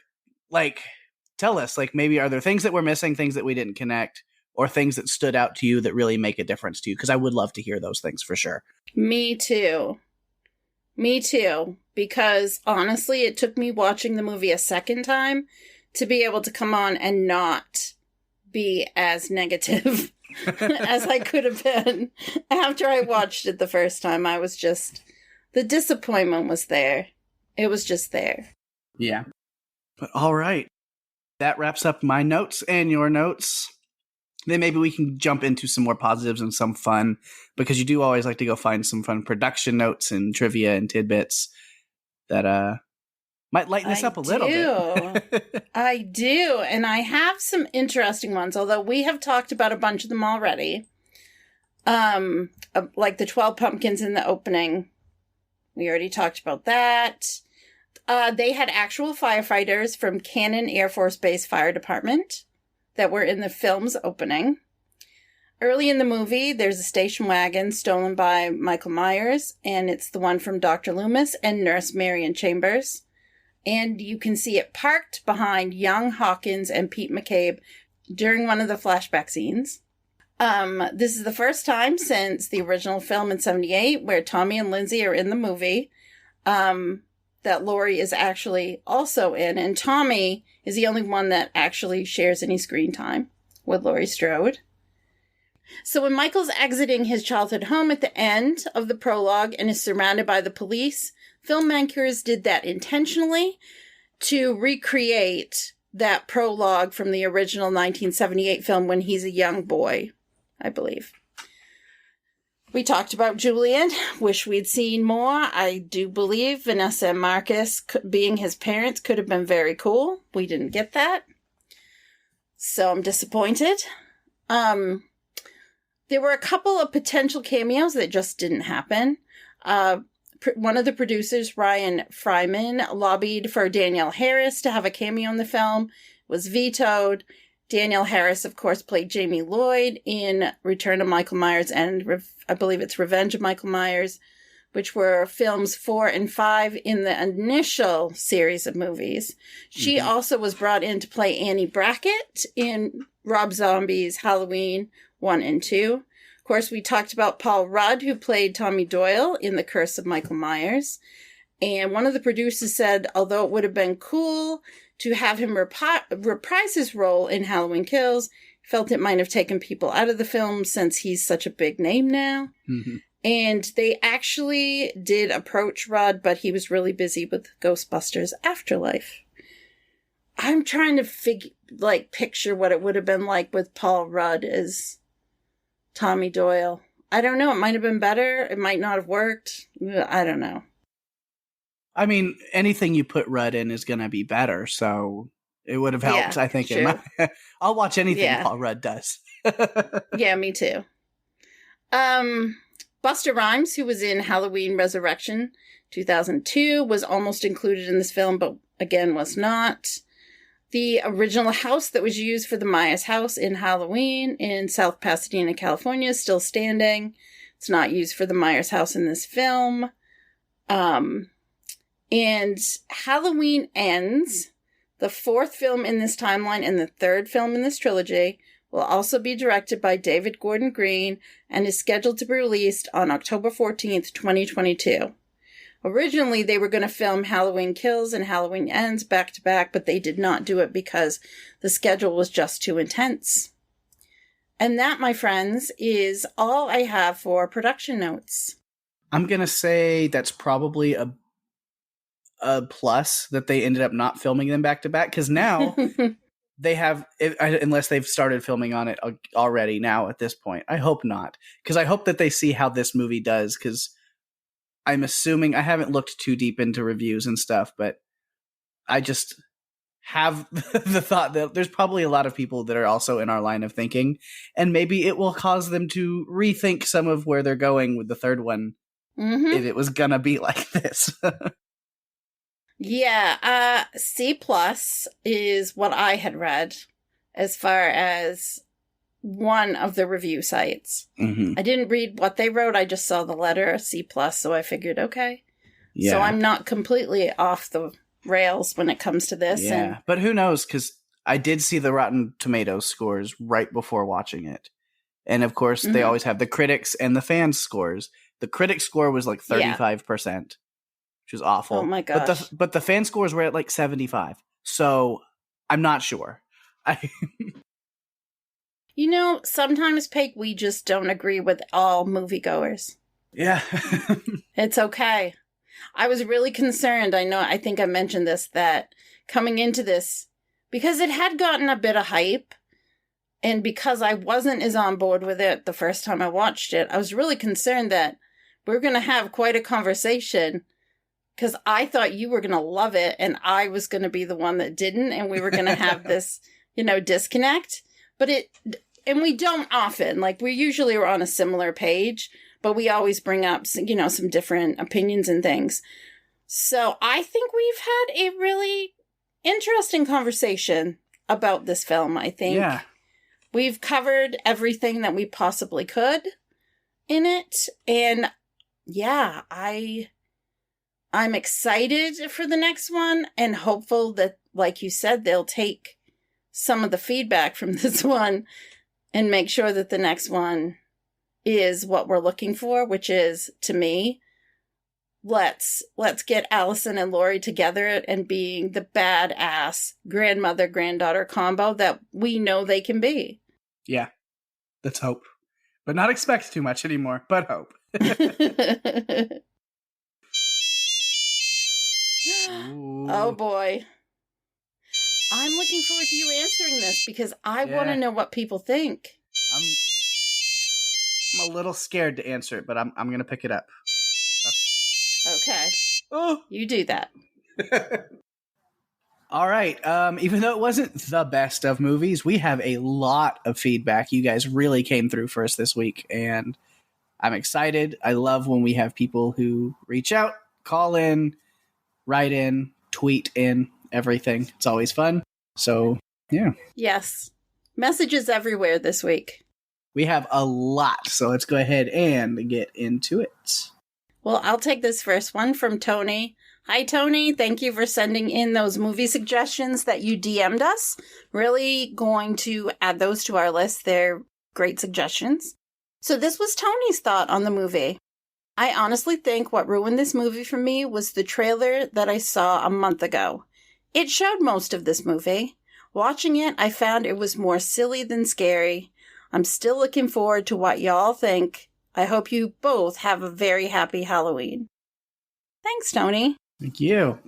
tell us, maybe are there things that we're missing, things that we didn't connect, or things that stood out to you that really make a difference to you? Because I would love to hear those things for sure. Me too. Because honestly, it took me watching the movie a second time to be able to come on and not be as negative as I could have been. After I watched it the first time, I was just, the disappointment was there. It was just there. Yeah. But all right. That wraps up my notes and your notes. Then maybe we can jump into some more positives and some fun, because you do always like to go find some fun production notes and trivia and tidbits that might lighten us up a little bit. I do. And I have some interesting ones, although we have talked about a bunch of them already. Like the 12 pumpkins in the opening. We already talked about that. They had actual firefighters from Cannon Air Force Base Fire Department that were in the film's opening. Early in the movie, there's a station wagon stolen by Michael Myers, and it's the one from Dr. Loomis and Nurse Marion Chambers. And you can see it parked behind young Hawkins and Pete McCabe during one of the flashback scenes. This is the first time since the original film in 1978 where Tommy and Lindsay are in the movie that Laurie is actually also in. And Tommy is the only one that actually shares any screen time with Laurie Strode. So when Michael's exiting his childhood home at the end of the prologue and is surrounded by the police, filmmakers did that intentionally to recreate that prologue from the original 1978 film when he's a young boy, I believe. We talked about Julian. Wish we'd seen more. I do believe Vanessa and Marcus being his parents could have been very cool. We didn't get that. So I'm disappointed. There were a couple of potential cameos that just didn't happen. One of the producers, Ryan Fryman, lobbied for Danielle Harris to have a cameo in the film, was vetoed. Danielle Harris, of course, played Jamie Lloyd in Return of Michael Myers and I believe it's Revenge of Michael Myers, which were films 4 and 5 in the initial series of movies. She also was brought in to play Annie Brackett in Rob Zombie's Halloween 1 and 2. Of course, we talked about Paul Rudd, who played Tommy Doyle in The Curse of Michael Myers. And one of the producers said, although it would have been cool to have him reprise his role in Halloween Kills, he felt it might have taken people out of the film since he's such a big name now. Mm-hmm. And they actually did approach Rudd, but he was really busy with Ghostbusters Afterlife. I'm trying to picture what it would have been like with Paul Rudd as Tommy Doyle. I don't know. It might have been better. It might not have worked. I don't know. I mean, anything you put Rudd in is going to be better, so it would have helped, Yeah, I think. true. I'll watch anything Paul Rudd does. Yeah, me too. Busta Rhymes, who was in Halloween Resurrection 2002, was almost included in this film, but again was not. The original house that was used for the Myers house in Halloween in South Pasadena, California, is still standing. It's not used for the Myers house in this film. And Halloween Ends, the fourth film in this timeline and the third film in this trilogy, will also be directed by David Gordon Green and is scheduled to be released on October 14th, 2022. Originally, they were going to film Halloween Kills and Halloween Ends back to back, but they did not do it because the schedule was just too intense. And that, my friends, is all I have for production notes. I'm going to say that's probably a plus that they ended up not filming them back to back, because now they have, unless they've started filming on it already now at this point. I hope not, because I hope that they see how this movie does, because I'm assuming, I haven't looked too deep into reviews and stuff, but I just have the thought that there's probably a lot of people that are also in our line of thinking, and maybe it will cause them to rethink some of where they're going with the third one, if it was gonna be like this. Yeah, C+ is what I had read as far as one of the review sites. Mm-hmm. I didn't read what they wrote, I just saw the letter C+, so I figured, okay. Yeah. So I'm not completely off the rails when it comes to this. Yeah, but who knows, because I did see the Rotten Tomatoes scores right before watching it. And of course, they always have the critics and the fans scores. The critic score was like 35%. Which was awful. Oh my gosh. But the fan scores were at like 75. So I'm not sure. You know, sometimes, Pake, we just don't agree with all moviegoers. Yeah. It's okay. I was really concerned. I think I mentioned this, that coming into this, because it had gotten a bit of hype, and because I wasn't as on board with it the first time I watched it, I was really concerned that we're going to have quite a conversation, because I thought you were going to love it and I was going to be the one that didn't, and we were going to have this, disconnect. And we don't often, we usually are on a similar page, but we always bring up, some different opinions and things. So I think we've had a really interesting conversation about this film, I think. Yeah. We've covered everything that we possibly could in it. And yeah, I'm excited for the next one and hopeful that, like you said, they'll take some of the feedback from this one and make sure that the next one is what we're looking for, which is, to me, let's get Allison and Laurie together and being the badass grandmother-granddaughter combo that we know they can be. Yeah. Let's hope. But not expect too much anymore, but hope. Oh boy. I'm looking forward to you answering this because I want to know what people think. I'm a little scared to answer it, but I'm going to pick it up. Okay. Oh, you do that. All right. Even though it wasn't the best of movies, we have a lot of feedback. You guys really came through for us this week, and I'm excited. I love when we have people who reach out, call in, write in, tweet in, everything. It's always fun. So, yeah. Yes. Messages everywhere this week. We have a lot, so let's go ahead and get into it. Well, I'll take this first one from Tony. Hi, Tony. Thank you for sending in those movie suggestions that you DM'd us. Really going to add those to our list. They're great suggestions. So this was Tony's thought on the movie. I honestly think what ruined this movie for me was the trailer that I saw a month ago. It showed most of this movie. Watching it, I found it was more silly than scary. I'm still looking forward to what y'all think. I hope you both have a very happy Halloween. Thanks, Tony. Thank you.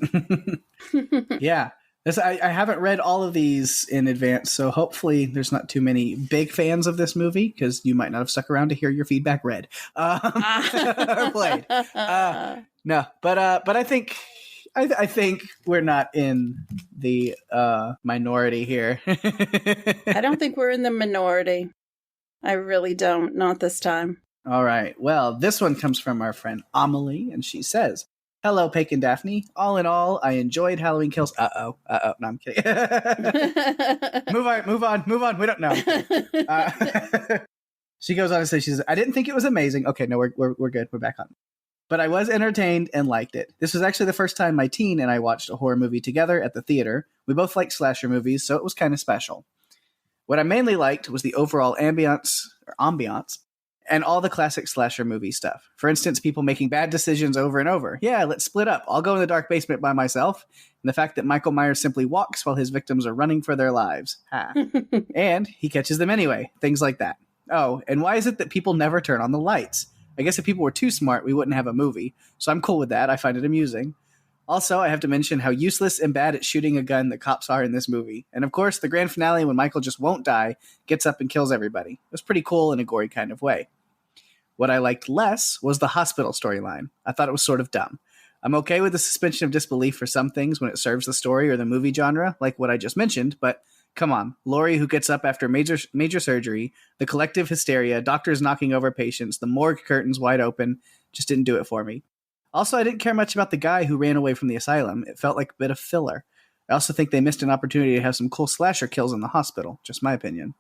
Yeah. I haven't read all of these in advance, so hopefully there's not too many big fans of this movie, because you might not have stuck around to hear your feedback read or played. No, but I think we're not in the minority here. I don't think we're in the minority. I really don't. Not this time. All right. Well, this one comes from our friend Amelie, and she says, "Hello, Pake and Daphne. All in all, I enjoyed Halloween Kills." No, I'm kidding. Move on. We don't know. She goes on to say, she says, "I didn't think it was amazing." Okay, no, we're good. We're back on. "But I was entertained and liked it. This was actually the first time my teen and I watched a horror movie together at the theater. We both like slasher movies, so it was kind of special. What I mainly liked was the overall ambiance, and all the classic slasher movie stuff. For instance, people making bad decisions over and over. Yeah, let's split up. I'll go in the dark basement by myself. And the fact that Michael Myers simply walks while his victims are running for their lives. Ha. And he catches them anyway. Things like that. Oh, and why is it that people never turn on the lights? I guess if people were too smart, we wouldn't have a movie. So I'm cool with that. I find it amusing. Also, I have to mention how useless and bad at shooting a gun the cops are in this movie. And of course, the grand finale when Michael just won't die, gets up and kills everybody. It was pretty cool in a gory kind of way. What I liked less was the hospital storyline. I thought it was sort of dumb. I'm okay with the suspension of disbelief for some things when it serves the story or the movie genre, like what I just mentioned, but come on. Laurie who gets up after major surgery, the collective hysteria, doctors knocking over patients, the morgue curtains wide open, just didn't do it for me. Also, I didn't care much about the guy who ran away from the asylum. It felt like a bit of filler. I also think they missed an opportunity to have some cool slasher kills in the hospital. Just my opinion.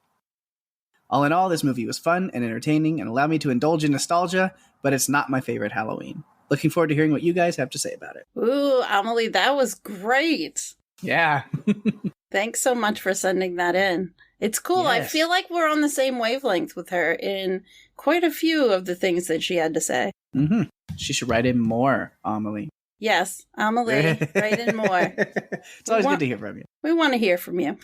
All in all, this movie was fun and entertaining and allowed me to indulge in nostalgia, but it's not my favorite Halloween. Looking forward to hearing what you guys have to say about it." Ooh, Amelie, that was great. Yeah. Thanks so much for sending that in. It's cool. Yes. I feel like we're on the same wavelength with her in quite a few of the things that she had to say. Mm-hmm. She should write in more, Amelie. Yes, Amelie, write in more. It's always good to hear from you. We want to hear from you.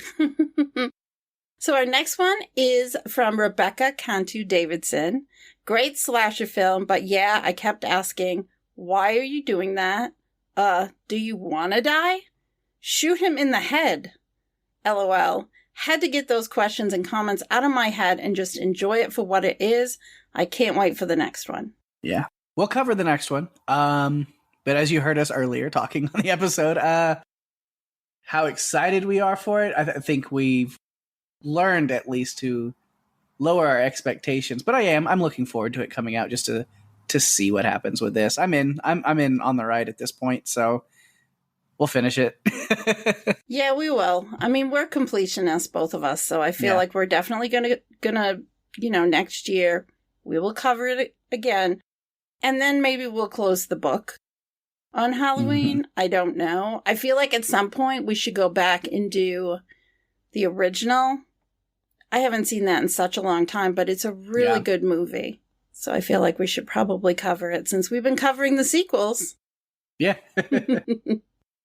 So our next one is from Rebecca Cantu Davidson. Great slasher film, but yeah, I kept asking, why are you doing that? Do you want to die? Shoot him in the head. LOL. Had to get those questions and comments out of my head and just enjoy it for what it is. I can't wait for the next one. Yeah. We'll cover the next one. But as you heard us earlier talking on the episode, how excited we are for it, I think we've learned at least to lower our expectations. But I'm looking forward to it coming out just to see what happens with this. I'm in on the ride at this point, so we'll finish it. Yeah, we will. I mean, we're completionists, both of us, so I feel like we're definitely gonna next year we will cover it again, and then maybe we'll close the book on Halloween. Mm-hmm. I don't know. I feel like at some point we should go back and do the original. I haven't seen that in such a long time, but it's a really good movie. So I feel like we should probably cover it since we've been covering the sequels. Yeah.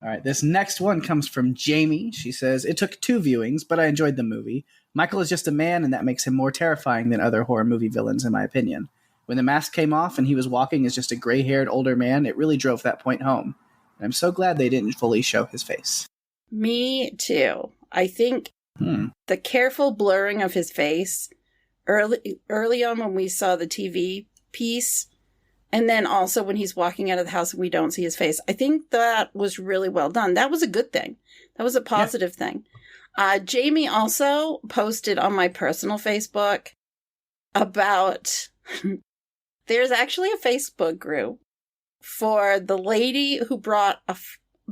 All right, this next one comes from Jamie. She says, "It took 2 viewings, but I enjoyed the movie. Michael is just a man, and that makes him more terrifying than other horror movie villains, in my opinion. When the mask came off and he was walking as just a gray-haired older man, it really drove that point home. And I'm so glad they didn't fully show his face." Me too. I think the careful blurring of his face early on when we saw the TV piece, and then also when he's walking out of the house and we don't see his face, I think that was really well done. That was a good thing. That was a positive thing. Jamie also posted on my personal Facebook about there's actually a Facebook group for the lady who brought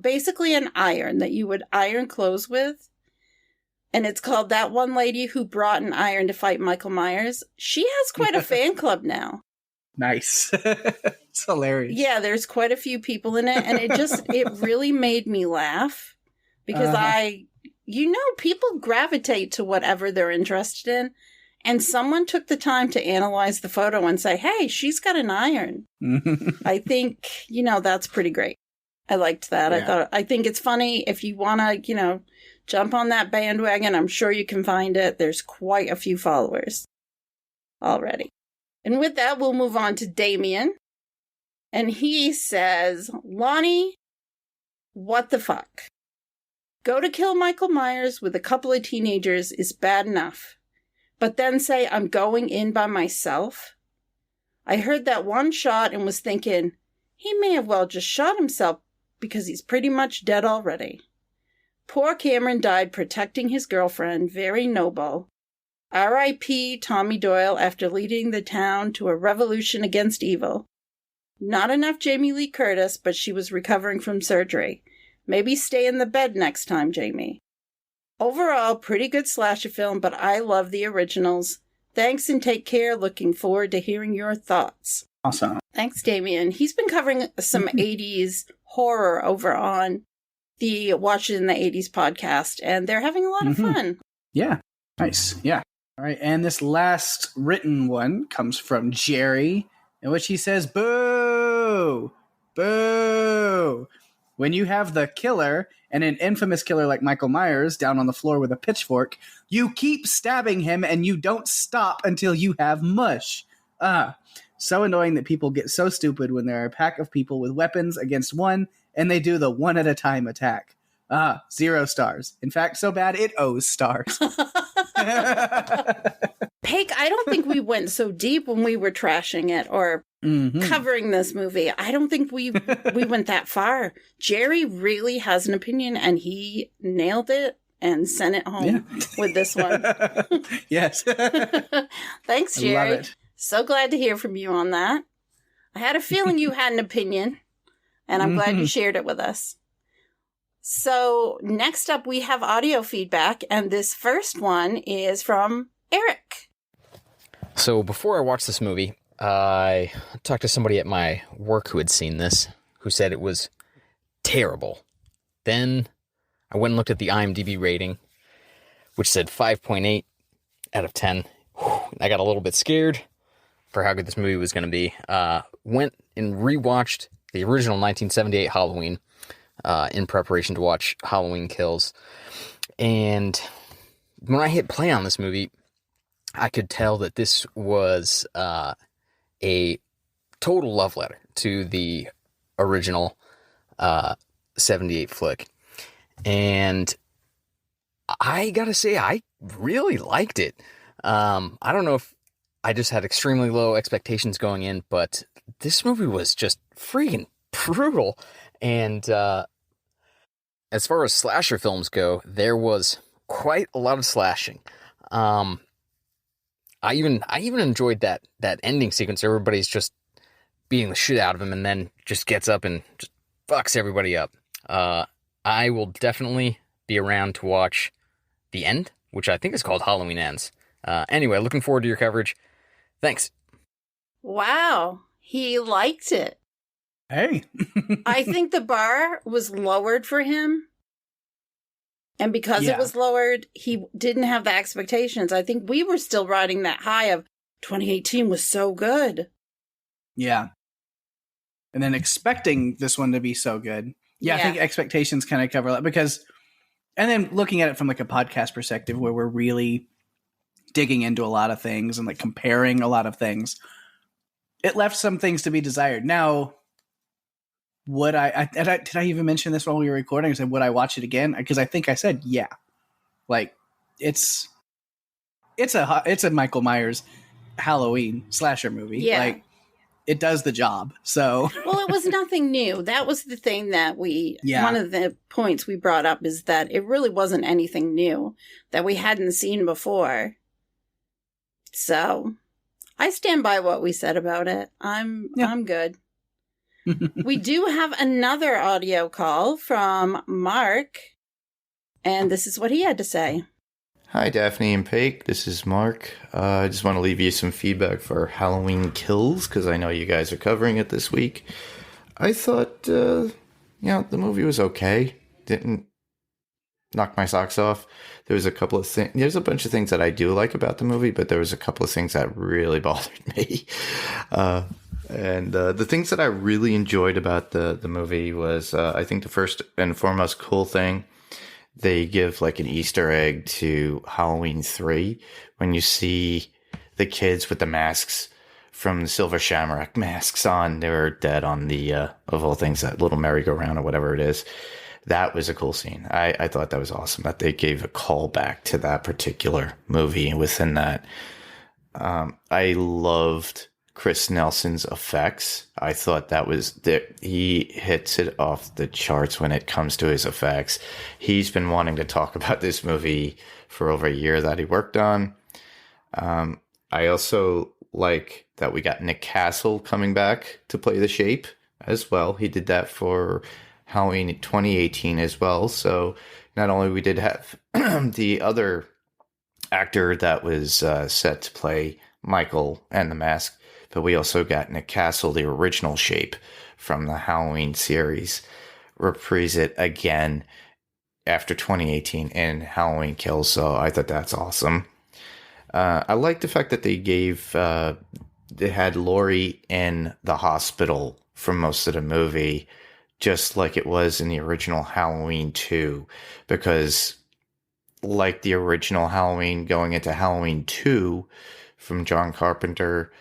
basically an iron that you would iron clothes with. And it's called That One Lady Who Brought an Iron to Fight Michael Myers. She has quite a fan club now. Nice. It's hilarious. Yeah, there's quite a few people in it. And it really made me laugh. Because people gravitate to whatever they're interested in. And someone took the time to analyze the photo and say, hey, she's got an iron. I think, that's pretty great. I liked that. Yeah. I think it's funny. If you want to, jump on that bandwagon, I'm sure you can find it. There's quite a few followers already. And with that, we'll move on to Damien. And he says, Lonnie, what the fuck? Go to kill Michael Myers with a couple of teenagers is bad enough. But then say, I'm going in by myself? I heard that one shot and was thinking, he may have well just shot himself because he's pretty much dead already. Poor Cameron died protecting his girlfriend, very noble. R.I.P. Tommy Doyle after leading the town to a revolution against evil. Not enough Jamie Lee Curtis, but she was recovering from surgery. Maybe stay in the bed next time, Jamie. Overall, pretty good slasher film, but I love the originals. Thanks and take care. Looking forward to hearing your thoughts. Awesome. Thanks, Damien. He's been covering some 80s horror over on the Watch It in the 80s podcast, and they're having a lot of fun. Yeah. Nice. Yeah. All right. And this last written one comes from Jerry, in which he says, boo! Boo! When you have the killer, and an infamous killer like Michael Myers, down on the floor with a pitchfork, you keep stabbing him and you don't stop until you have mush. So annoying that people get so stupid when there are a pack of people with weapons against one, and they do the one at a time attack. 0 stars. In fact, so bad it owes stars. Pake, I don't think we went so deep when we were trashing it or covering this movie. I don't think we went that far. Jerry really has an opinion, and he nailed it and sent it home with this one. Yes. Thanks, Jerry. I love it. So glad to hear from you on that. I had a feeling you had an opinion, and I'm glad you shared it with us. So next up, we have audio feedback, and this first one is from Eric. So before I watched this movie, I talked to somebody at my work who had seen this, who said it was terrible. Then I went and looked at the IMDb rating, which said 5.8 out of 10. I got a little bit scared for how good this movie was going to be. Went and rewatched the original 1978 Halloween in preparation to watch Halloween Kills. And when I hit play on this movie, I could tell that this was a total love letter to the original 78 flick. And I gotta say, I really liked it. I don't know if I just had extremely low expectations going in, but this movie was just freaking brutal. And as far as slasher films go, there was quite a lot of slashing. I even enjoyed that ending sequence where everybody's just beating the shit out of him and then just gets up and just fucks everybody up. I will definitely be around to watch the end, which I think is called Halloween Ends. Anyway, looking forward to your coverage. Thanks. Wow, he liked it. Hey. I think the bar was lowered for him. And because it was lowered, he didn't have the expectations. I think we were still riding that high of 2018 was so good. Yeah. And then expecting this one to be so good. Yeah, I think expectations kind of cover that because, and then looking at it from like a podcast perspective where we're really digging into a lot of things and like comparing a lot of things, it left some things to be desired. Now, would did I even mention this while we were recording? I said, would I watch it again? Because I think I said, yeah. Like, it's a Michael Myers Halloween slasher movie. Yeah. Like, it does the job. So, well, it was nothing new. That was the thing that one of the points we brought up is that it really wasn't anything new that we hadn't seen before. So, I stand by what we said about it. I'm good. We do have another audio call from Mark, and this is what he had to say. Hi, Daphne and Pake. This is Mark. I just want to leave you some feedback for Halloween Kills, because I know you guys are covering it this week. I thought, the movie was okay. Didn't knock my socks off. There was a couple of things. There's a bunch of things that I do like about the movie, but there was a couple of things that really bothered me. And the things that I really enjoyed about the movie was, I think the first and foremost cool thing, they give like an Easter egg to Halloween 3 when you see the kids with the masks from the Silver Shamrock masks on. They were dead on the, of all things, that little merry-go-round or whatever it is. That was a cool scene. I thought that was awesome that they gave a callback to that particular movie within that. I loved Chris Nelson's effects. I thought that was he hits it off the charts when it comes to his effects. He's been wanting to talk about this movie for over a year that he worked on. I also like that we got Nick Castle coming back to play the Shape as well. He did that for Halloween 2018 as well. So not only we did have the other actor that was set to play Michael and the Mask, but we also got Nick Castle, the original Shape from the Halloween series, reprise it again after 2018 in Halloween Kills. So I thought that's awesome. I like the fact that they had Laurie in the hospital for most of the movie, just like it was in the original Halloween 2, because like the original Halloween going into Halloween 2 from John Carpenter,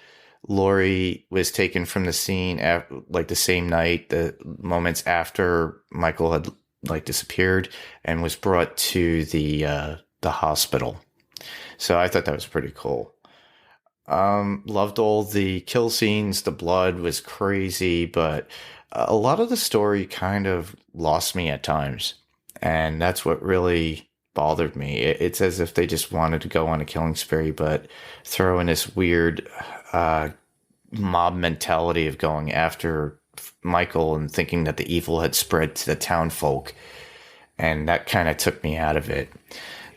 Laurie was taken from the scene like the same night, the moments after Michael had like disappeared, and was brought to the hospital. So I thought that was pretty cool. Loved all the kill scenes. The blood was crazy, but a lot of the story kind of lost me at times. And that's what really bothered me. It's as if they just wanted to go on a killing spree, but throw in this weird mob mentality of going after Michael and thinking that the evil had spread to the town folk. And that kind of took me out of it.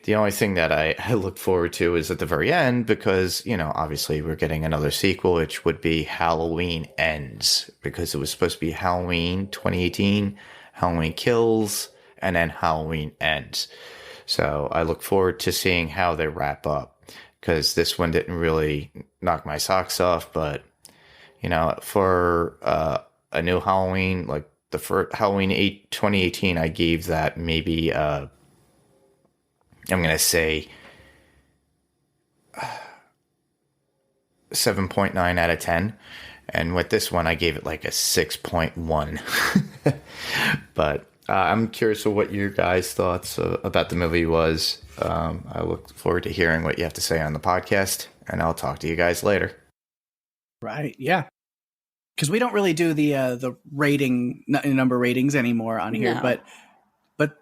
The only thing that I look forward to is at the very end, because, you know, obviously we're getting another sequel, which would be Halloween Ends, because it was supposed to be Halloween 2018, Halloween Kills, and then Halloween Ends. So I look forward to seeing how they wrap up, because this one didn't really knock my socks off. But, you know, for a new Halloween, like the first Halloween 2018, I gave that maybe I'm going to say 7.9 out of 10. And with this one, I gave it like a 6.1. But I'm curious of what your guys' thoughts about the movie was. I look forward to hearing what you have to say on the podcast, and I'll talk to you guys later. Right, yeah. Because we don't really do the rating, number ratings anymore on here, No. but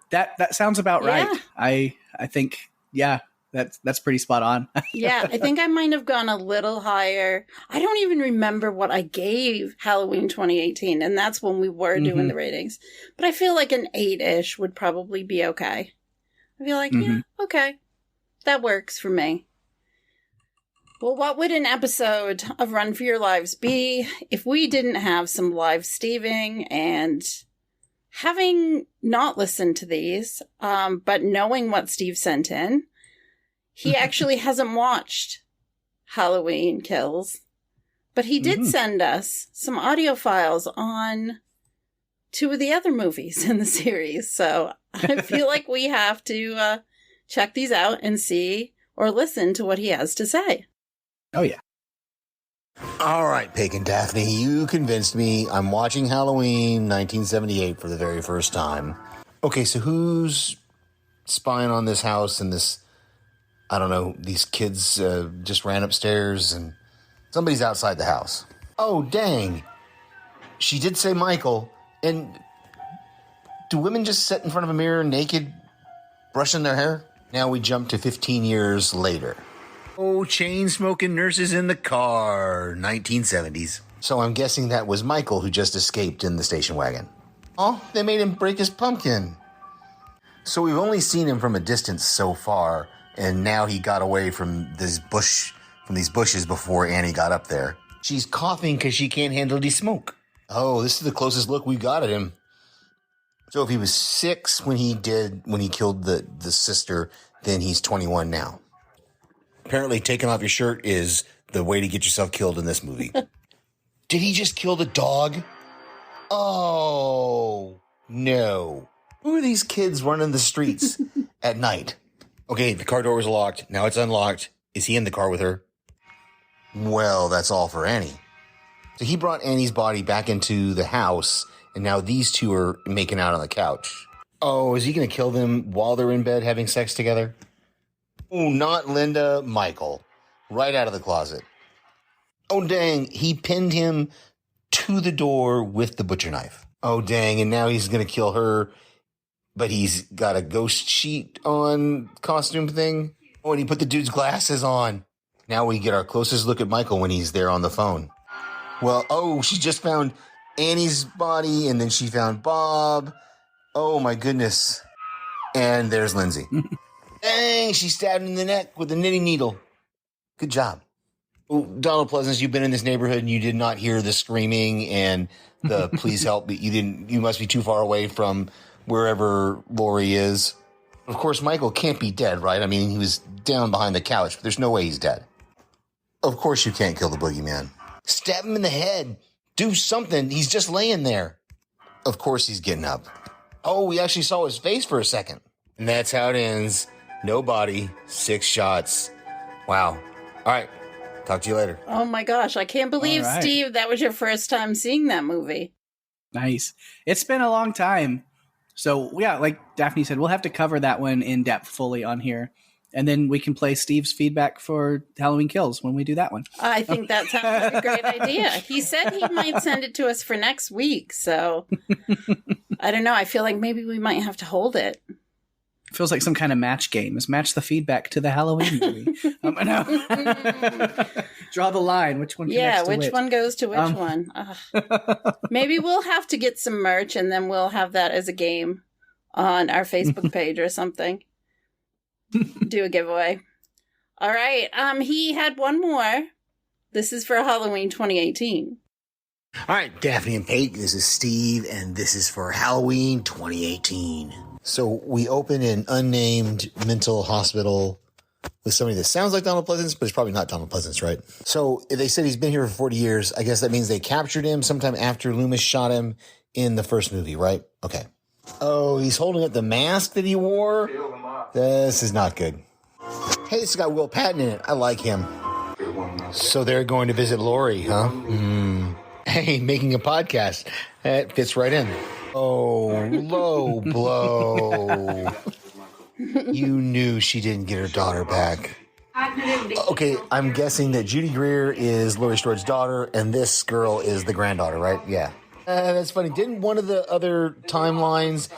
that sounds about right. Yeah. I think, yeah, that's pretty spot on. Yeah, I think I might have gone a little higher. I don't even remember what I gave Halloween 2018, and that's when we were doing the ratings. But I feel like an 8-ish would probably be okay. I feel like, yeah, okay. That works for me. Well, what would an episode of Run for Your Lives be if we didn't have some live Steving? And having not listened to these, but knowing what Steve sent in, he actually hasn't watched Halloween Kills, but he did send us some audio files on 2 of the other movies in the series. So I feel like we have to check these out and see or listen to what he has to say. Oh, yeah. All right, Pake and Daphne, you convinced me. I'm watching Halloween 1978 for the very first time. Okay, so who's spying on this house and this, I don't know, these kids just ran upstairs and somebody's outside the house. Oh, dang. She did say Michael. And do women just sit in front of a mirror naked, brushing their hair? Now we jump to 15 years later. Oh, chain-smoking nurses in the car, 1970s. So I'm guessing that was Michael who just escaped in the station wagon. Oh, they made him break his pumpkin. So we've only seen him from a distance so far, and now he got away from these bushes before Annie got up there. She's coughing because she can't handle the smoke. Oh, this is the closest look we got at him. So if he was 6 when he killed the sister, then he's 21 now. Apparently, taking off your shirt is the way to get yourself killed in this movie. Did he just kill the dog? Oh, no. Who are these kids running the streets at night? Okay, the car door was locked. Now it's unlocked. Is he in the car with her? Well, that's all for Annie. So he brought Annie's body back into the house, and now these two are making out on the couch. Oh, is he going to kill them while they're in bed having sex together? Oh, not Linda, Michael. Right out of the closet. Oh, dang, he pinned him to the door with the butcher knife. Oh, dang, and now he's going to kill her, but he's got a ghost sheet on costume thing. Oh, and he put the dude's glasses on. Now we get our closest look at Michael when he's there on the phone. Well, oh, she just found Annie's body, and then she found Bob. Oh, my goodness. And there's Lindsay. Dang, she stabbed him in the neck with a knitting needle. Good job. Oh, Donald Pleasance, you've been in this neighborhood and you did not hear the screaming and the please help. You must be too far away from wherever Lori is. Of course, Michael can't be dead, right? I mean, he was down behind the couch, but there's no way he's dead. Of course you can't kill the boogeyman. Stab him in the head. Do something. He's just laying there. Of course he's getting up. Oh, we actually saw his face for a second. And that's how it ends. No body, 6 shots. Wow. All right. Talk to you later. Oh my gosh, I can't believe, All right. Steve, that was your first time seeing that movie. Nice. It's been a long time. So, yeah, like Daphne said, we'll have to cover that one in depth fully on here. And then we can play Steve's feedback for Halloween Kills when we do that one. I think that sounds like a great idea. He said he might send it to us for next week. So, I don't know. I feel like maybe we might have to hold it. It feels like some kind of match game. Is match the feedback to the Halloween movie. No. Draw the line. Which one connects to which one goes to which one? Maybe we'll have to get some merch and then we'll have that as a game on our Facebook page or something. Do a giveaway. All right. He had one more. This is for Halloween 2018. All right, Daphne and Pake, this is Steve, and this is for Halloween 2018. So we open an unnamed mental hospital with somebody that sounds like Donald Pleasance, but it's probably not Donald Pleasance, right? So they said he's been here for 40 years. I guess that means they captured him sometime after Loomis shot him in the first movie, right? Okay. Oh, he's holding up the mask that he wore? This is not good. Hey, it's got Will Patton in it. I like him. So they're going to visit Lori, huh? Hey, making a podcast. That fits right in. Oh, low blow. You knew she didn't get her daughter back. Okay, I'm guessing that Judy Greer is Laurie Strode's daughter, and this girl is the granddaughter, right? Yeah. That's funny. Didn't one of the other timelines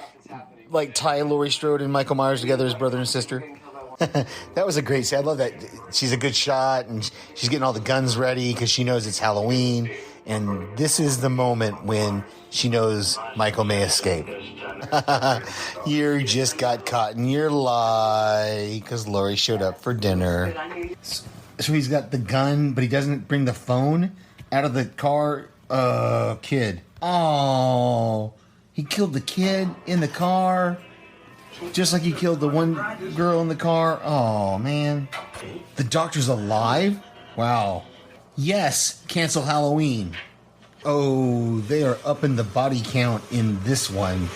like tie Laurie Strode and Michael Myers together as brother and sister? That was a great scene. I love that. She's a good shot, and she's getting all the guns ready because she knows it's Halloween. And this is the moment when she knows Michael may escape. You just got caught in your lie because Laurie showed up for dinner. So he's got the gun, but he doesn't bring the phone out of the car. Kid. Oh, he killed the kid in the car. Just like he killed the one girl in the car. Oh, man. The doctor's alive? Wow. Yes, cancel Halloween. Oh, they are upping the body count in this one.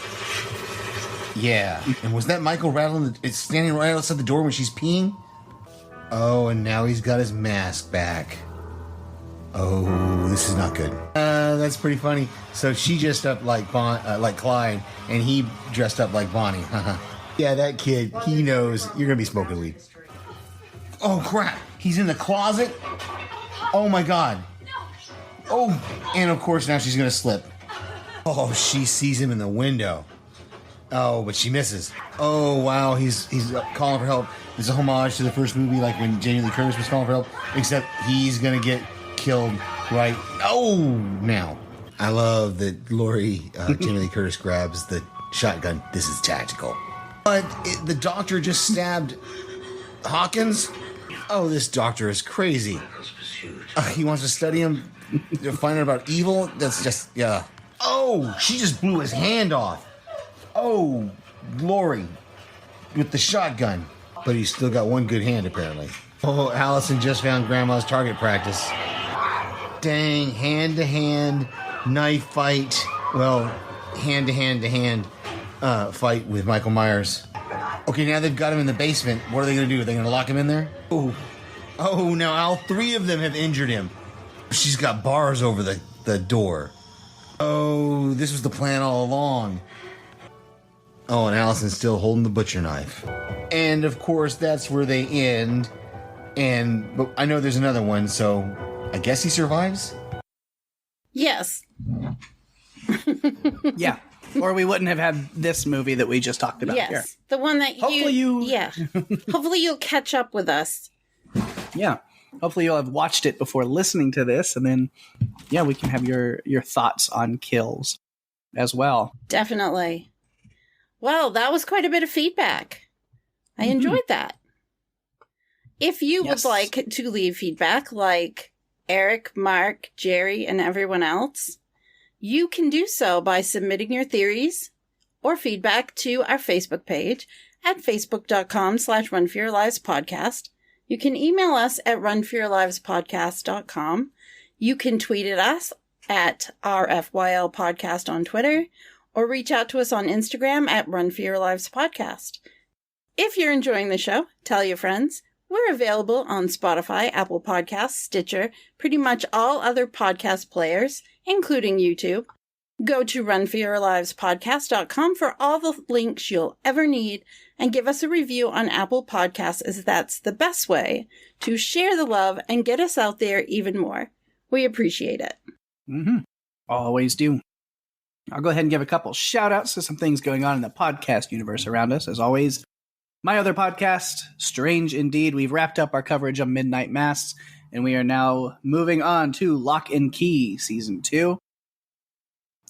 Yeah. And was that Michael rattling? It's standing right outside the door when she's peeing? Oh, and now he's got his mask back. Oh, this is not good. That's pretty funny. So she dressed up like Clyde, and he dressed up like Bonnie. Yeah, that kid, he knows you're going to be smoking weed. Oh, crap. He's in the closet? Oh, my God. Oh, and of course now she's going to slip. Oh, she sees him in the window. Oh, but she misses. Oh, wow, he's calling for help. It's a homage to the first movie, like when Jamie Lee Curtis was calling for help, except he's going to get killed right now. I love that Laurie, Jamie Lee Curtis grabs the shotgun. This is tactical. But the doctor just stabbed Hawkins? Oh, this doctor is crazy. He wants to study him, to find out about evil? That's just, yeah. Oh, she just blew his hand off. Oh, glory. With the shotgun. But he's still got one good hand, apparently. Oh, Allison just found Grandma's target practice. Dang, hand-to-hand knife fight. Well, hand-to-hand fight with Michael Myers. Okay, now they've got him in the basement. What are they going to do? Are they going to lock him in there? Oh, now all three of them have injured him. She's got bars over the door. Oh, this was the plan all along. Oh, and Allison's still holding the butcher knife. And, of course, that's where they end. But I know there's another one, so I guess he survives? Yes. Yeah. Or we wouldn't have had this movie that we just talked about Yes. here. The one that Yeah. Hopefully you'll catch up with us. Yeah. Hopefully you'll have watched it before listening to this, and then, yeah, we can have your thoughts on kills as well. Definitely. Well, that was quite a bit of feedback. I enjoyed that. If you would like to leave feedback like Eric, Mark, Jerry, and everyone else, you can do so by submitting your theories or feedback to our Facebook page at facebook.com/runforyourlivespodcast. You can email us at runforyourlivespodcast.com. You can tweet at us at RFYL Podcast on Twitter, or reach out to us on Instagram at runforyourlivespodcast. If you're enjoying the show, tell your friends. We're available on Spotify, Apple Podcasts, Stitcher, pretty much all other podcast players, including YouTube. Go to runforyourlivespodcast.com for all the links you'll ever need, and give us a review on Apple Podcasts, as that's the best way to share the love and get us out there even more. We appreciate it. Always do. I'll go ahead and give a couple shout outs to some things going on in the podcast universe around us. As always, my other podcast, Strange Indeed. We've wrapped up our coverage of Midnight Mass, and we are now moving on to Lock and Key Season 2.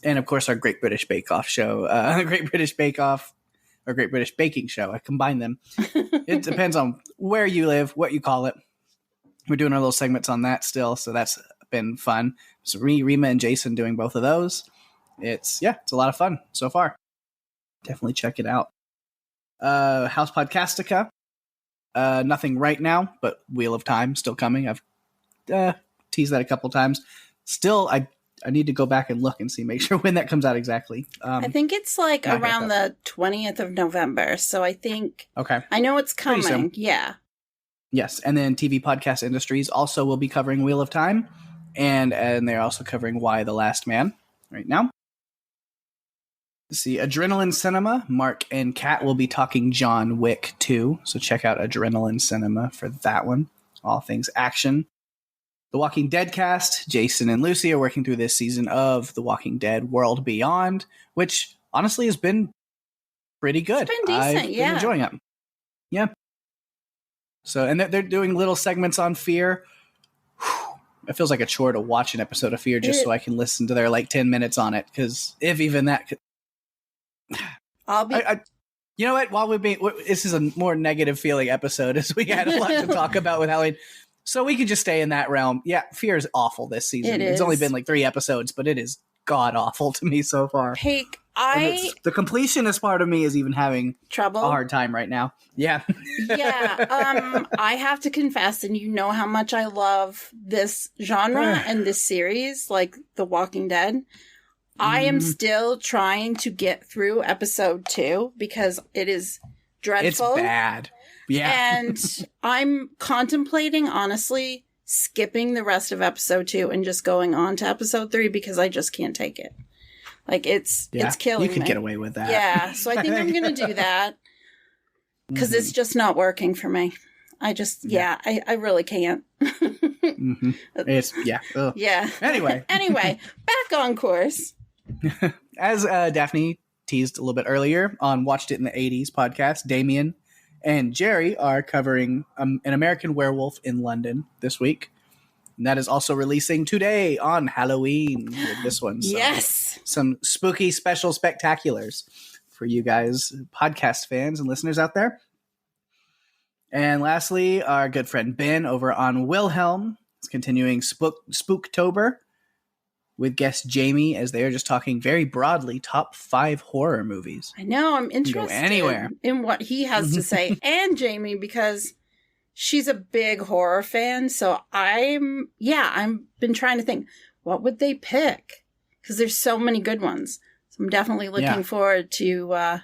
And, of course, our Great British Bake Off show. Great British Bake Off, or Great British Baking Show. I combine them. It depends on where you live, what you call it. We're doing our little segments on that still, so that's been fun. So Rima and Jason doing both of those. It's a lot of fun so far. Definitely check it out. House Podcastica. Nothing right now, but Wheel of Time still coming. I've teased that a couple times. Still, I need to go back and look and make sure when that comes out exactly. I think it's like around the 20th of November. So I think, I know it's coming. Yeah. Yes. And then TV Podcast Industries also will be covering Wheel of Time. And they're also covering Why the Last Man right now. Let's see, Adrenaline Cinema. Mark and Kat will be talking John Wick 2. So check out Adrenaline Cinema for that one. All things action. The Walking Dead cast. Jason and Lucy are working through this season of The Walking Dead World Beyond, which honestly has been pretty good. It's been decent, I've been enjoying it. Yeah. So, and they're doing little segments on Fear. It feels like a chore to watch an episode of Fear just so I can listen to their 10 minutes on it. Because if even that could... you know what? While this is a more negative feeling episode, as we had a lot to talk about with Halloween. So we could just stay in that realm. Yeah, Fear is awful this season. It's only been 3 episodes, but it is god awful to me so far. Pake, the completionist part of me is even having trouble, a hard time right now. Yeah. Yeah. I have to confess, and you know how much I love this genre and this series, like The Walking Dead. I am still trying to get through episode 2 because it is dreadful. It's bad. Yeah. And I'm contemplating, honestly, skipping the rest of episode 2 and just going on to episode 3 because I just can't take it. It's killing me. You could get away with that. Yeah. So I think I'm going to do that because it's just not working for me. I really can't. It's, ugh. Yeah. Anyway, back on course. As Daphne teased a little bit earlier on Watched It in the 80s podcast, Damien and Jerry are covering An American Werewolf in London this week. And that is also releasing today on Halloween with this one. So yes. Some spooky special spectaculars for you guys, podcast fans and listeners out there. And lastly, our good friend Ben over on Wilhelm is continuing Spooktober. with guest Jamie, as they are just talking very broadly top 5 horror movies. I know, I'm interested anywhere. in what he has to say, and Jamie, because she's a big horror fan. So I've been trying to think, what would they pick? Because there's so many good ones. So I'm definitely looking forward to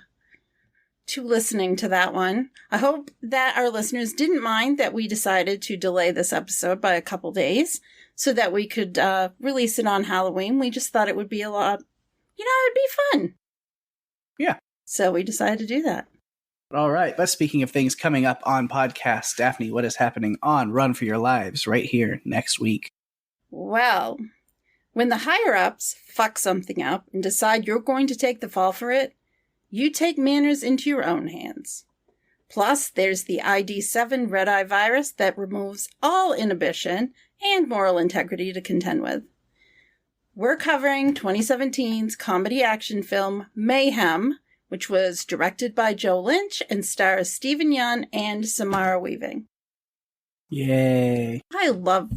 listening to that one. I hope that our listeners didn't mind that we decided to delay this episode by a couple days so that we could release it on Halloween. We just thought it would be a lot, it'd be fun. Yeah. So we decided to do that. All right. But speaking of things coming up on podcasts, Daphne, what is happening on Run for Your Lives right here next week? Well, when the higher-ups fuck something up and decide you're going to take the fall for it, you take manners into your own hands. Plus, there's the ID7 red-eye virus that removes all inhibition and moral integrity to contend with. We're covering 2017's comedy action film Mayhem, which was directed by Joe Lynch and stars Stephen Yeun and Samara Weaving. Yay. I love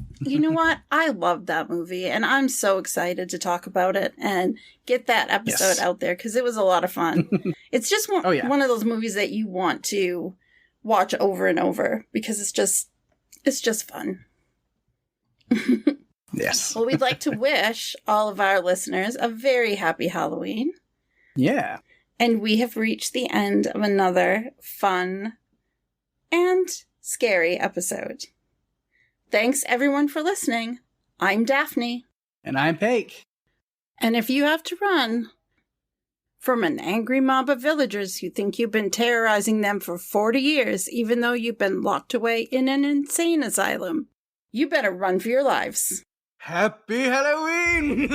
that movie, and I'm so excited to talk about it and get that episode out there because it was a lot of fun. It's just one of those movies that you want to watch over and over because it's just fun. Yes. Well, we'd like to wish all of our listeners a very happy Halloween. Yeah. And we have reached the end of another fun and scary episode. Thanks everyone for listening. I'm Daphne. And I'm Pake. And if you have to run from an angry mob of villagers who think you've been terrorizing them for 40 years, even though you've been locked away in an insane asylum, you better run for your lives. Happy Halloween!